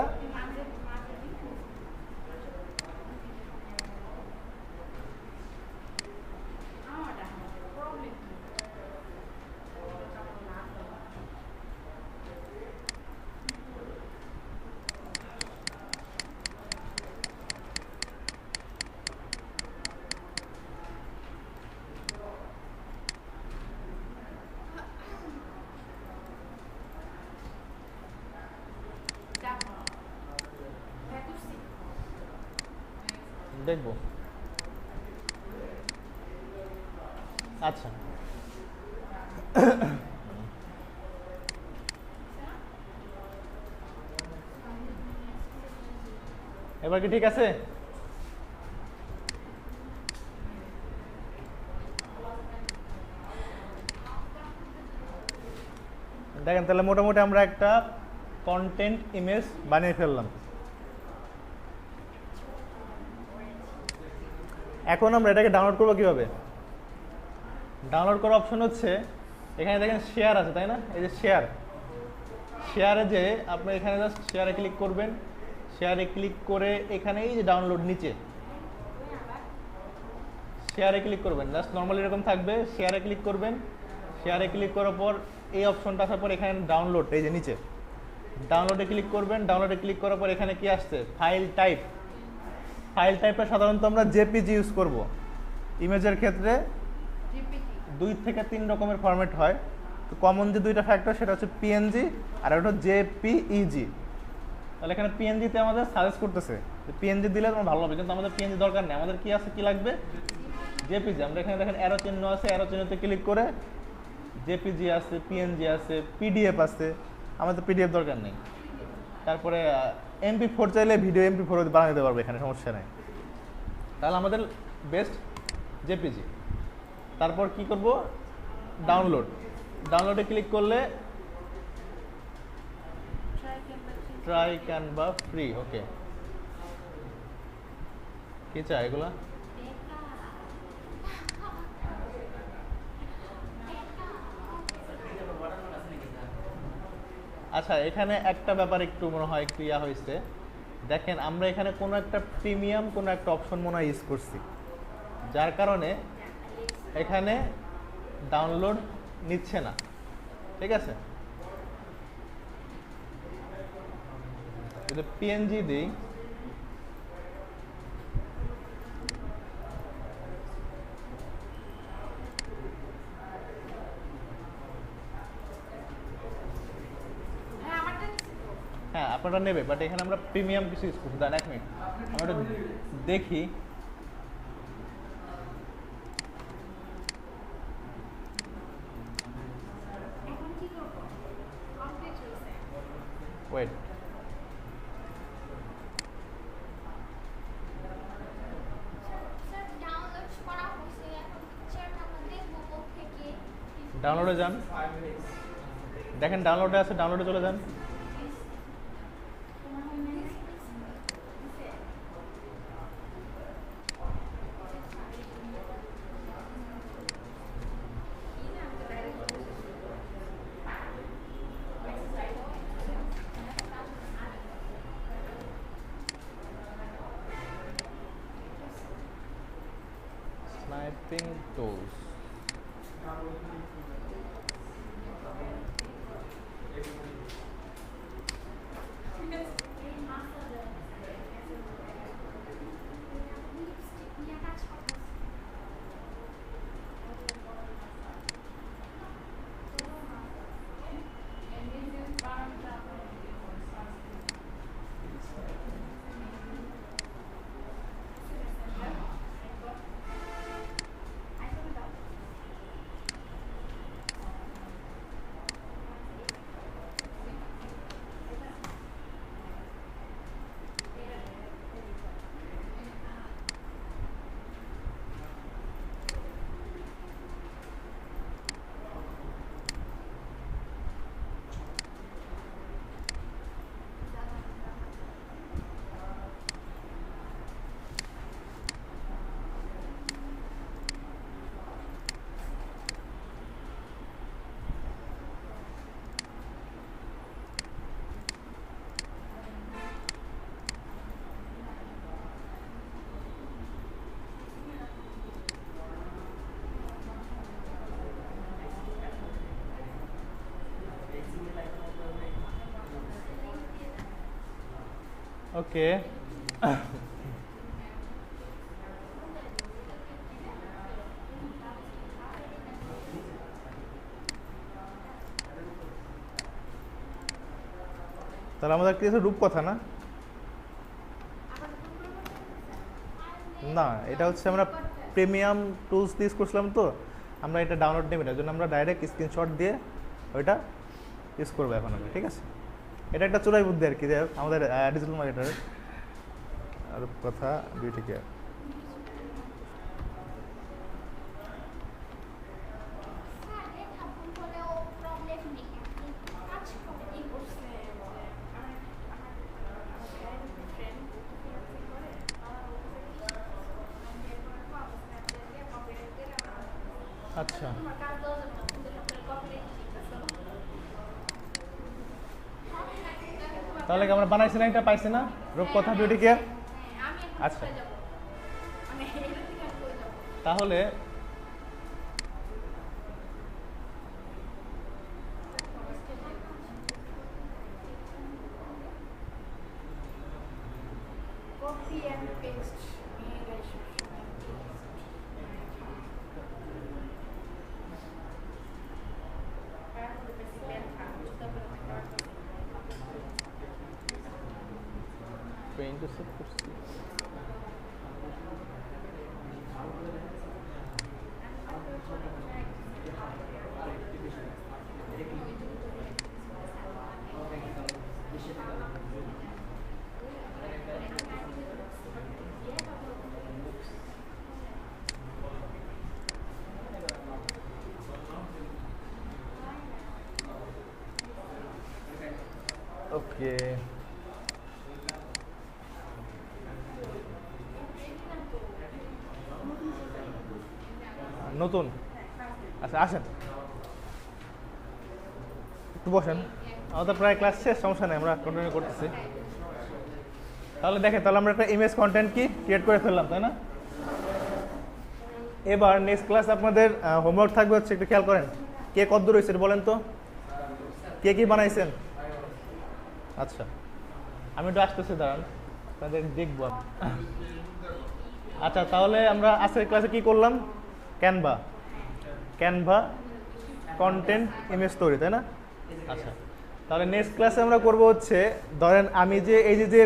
দেখবো। আচ্ছা, এবার কি ঠিক আছে? দেখেন তাহলে মোটামুটি আমরা একটা কন্টেন্ট ইমেজ বানিয়ে ফেললাম। এখন আমরা এটাকে ডাউনলোড করবো কিভাবে? ডাউনলোড করার অপশন হচ্ছে এখানে দেখেন শেয়ার আছে, তাই না? এই যে শেয়ার, শেয়ারে যে আপনি এখানে জাস্ট শেয়ারে ক্লিক করবেন, শেয়ারে ক্লিক করে এখানে এই যে ডাউনলোড নিচে শেয়ারে ক্লিক করবেন, জাস্ট নর্মালি এরকম থাকবে, শেয়ারে ক্লিক করবেন, শেয়ারে ক্লিক করার পর এই অপশনটা আসার পর এখানে ডাউনলোড, এই যে নিচে ডাউনলোডে ক্লিক করবেন, ডাউনলোডে ক্লিক করার পর এখানে কি আসছে ফাইল টাইপ। ফাইল টাইপটা সাধারণত আমরা জেপিজি ইউজ করব। ইমেজের ক্ষেত্রে 2 থেকে 3 রকমের ফরম্যাট হয়, তো কমন যে দুইটা ফ্যাক্টর সেটা হচ্ছে পিএনজি আর একটা হচ্ছে জেপিইজি। তাহলে এখানে পিএনজিতে আমাদের সাজেস্ট করতেছে যে পিএনজি দিলে তোমার ভালো হবে, কিন্তু আমাদের পিএনজি দরকার নেই, আমাদের কি আছে, কি লাগবে, জেপিজি। আমরা এখানে দেখেন অ্যারো চিহ্ন আছে, অ্যারো চিহ্নতে ক্লিক করে জেপিজি আছে, পিএনজি আছে, পিডিএফ আছে, আমাদের পিডিএফ দরকার নেই। তারপরে MP4 চাইলে ভিডিও MP4 বানিয়ে দিতে পারবো, এখানে সমস্যা নেই। তাহলে আমাদের বেস্ট জেপিজি। তারপর কি করব, ডাউনলোড, ডাউনলোডে ক্লিক করলে ট্রাই ক্যানভা ফ্রি, ওকে। কি চাই এগুলা? আচ্ছা, এখানে একটা ব্যাপার একটু মনে হয় একটু ইয়া হয়েছে, দেখেন আমরা এখানে কোনো একটা প্রিমিয়াম কোনো একটা অপশন মনে হয় ইউজ করছি, যার কারণে এখানে ডাউনলোড নিচ্ছে না, ঠিক আছে। যদি পিএনজি দিই, হ্যাঁ আপনারা নেবে, বাট এখানে আমরা প্রিমিয়াম কিছু ইউজ করছি। দাঁড়ান 1 মিনিট, আমরা দেখি। ওয়েট, ডাউনলোডে যান, দেখেন ডাউনলোডে আছে, ডাউনলোডে চলে যান। স্নাইপিং টুলস, ওকে, তাহলে আমাদের কি রূপকথা না? না, এটা হচ্ছে আমরা প্রিমিয়াম টুলস ইউজ করছিলাম, তো আমরা এটা ডাউনলোড নেব না, জন্য আমরা ডাইরেক্ট স্ক্রিনশট দিয়ে ওইটা ইউজ করবো এখন আমি। ঠিক আছে, এটা একটা চোরাই বুদ্ধি আর কি, আমাদের ডিজিটাল মার্কেটারের। রূপকথা বিউটি কেয়ার। আচ্ছা, তাহলে কি আমরা বানাইছি না, এটা পাইছি না, রূপকথা বিউটি কেয়ার। আচ্ছা, তাহলে পেইন্ট সেট করছি। ওকে, নতুন। আচ্ছা, আসেন একটু বসেন, আমাদের প্রায় ক্লাস শেষ, সমস্যা নেই, আমরা কন্টিনিউ করতেছি। তাহলে দেখেন, তাহলে আমরা একটা ইমেজ কন্টেন্ট কি ক্রিয়েট করে ফেললাম, তাই না? এবার নেক্সট ক্লাস আপনাদের হোমওয়ার্ক থাকবে হচ্ছে, একটু খেয়াল করেন কে কত দূর হয়েছে বলেন তো, কে কি বানাইছেন? আচ্ছা, আমি একটু আসতেছি, দাঁড়ান, আপনাদের দেখবো। আচ্ছা, তাহলে আমরা আজকের ক্লাসে কি করলাম? ক্যানভা কন্টেন্ট ইমেজ তৈরি, তাই না? আচ্ছা, তাহলে নেক্সট ক্লাসে আমরা করব হচ্ছে, ধরেন আমি যে এই যে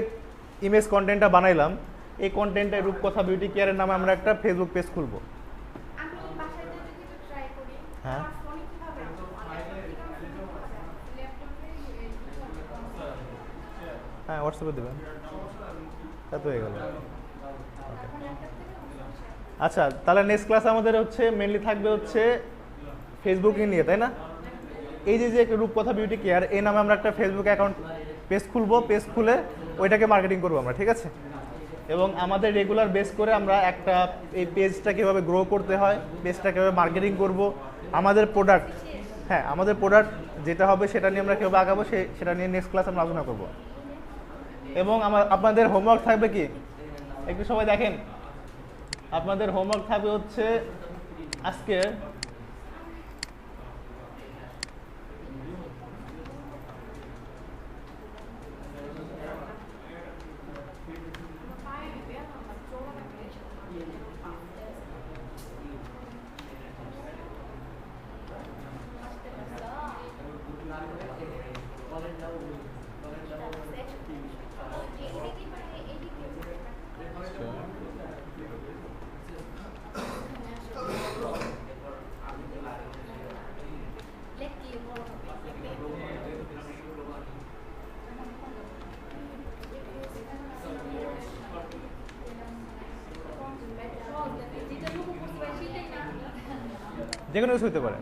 ইমেজ কন্টেন্টটা বানাইলাম, এই কন্টেন্টের রূপকথা বিউটি কেয়ারের নামে আমরা একটা ফেসবুক পেজ খুলবো। হ্যাঁ, হ্যাঁ, হোয়াটসঅ্যাপে দেবেন, তা তো হয়ে গেল। আচ্ছা, তাহলে নেক্সট ক্লাস আমাদের হচ্ছে মেনলি থাকবে হচ্ছে ফেসবুকে নিয়ে, তাই না? এই যে একটা রূপকথা বিউটি কেয়ার, এই নামে আমরা একটা ফেসবুক অ্যাকাউন্ট পেজ খুলবো, পেজ খুলে ওইটাকে মার্কেটিং করবো আমরা, ঠিক আছে? এবং আমাদের রেগুলার বেস করে আমরা একটা এই পেজটা কীভাবে গ্রো করতে হয়, পেজটা কীভাবে মার্কেটিং করব, আমাদের প্রোডাক্ট, হ্যাঁ আমাদের প্রোডাক্ট যেটা হবে সেটা নিয়ে আমরা কীভাবে আগাবো, সেটা নিয়ে নেক্সট ক্লাস আমরা আলোচনা করবো। এবং আপনাদের হোমওয়ার্ক থাকবে কি, একটু সবাই দেখেন, আপনাদের হোমওয়ার্ক থাকবে হচ্ছে আজকে যে কোনো কিছু হতে পারে।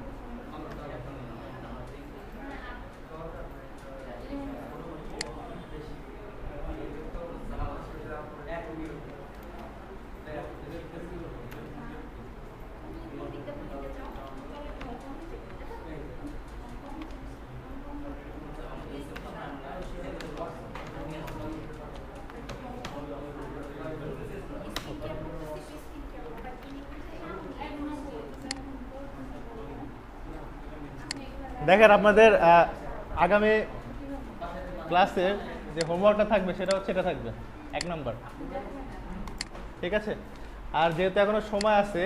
দেখেন, আপনাদের আগামী ক্লাসে যে হোমওয়ার্কটা থাকবে সেটা হচ্ছে এটা থাকবে 1 নাম্বার, ঠিক আছে। আর যেহেতু এখনো সময় আছে,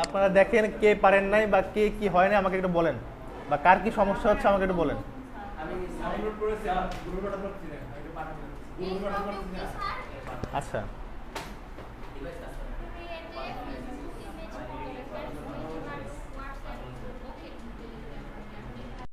আপনারা দেখেন কে পারেন নাই বা কে কি হয় না আমাকে একটু বলেন, বা কার কি সমস্যা হচ্ছে আমাকে একটু বলেন। আচ্ছা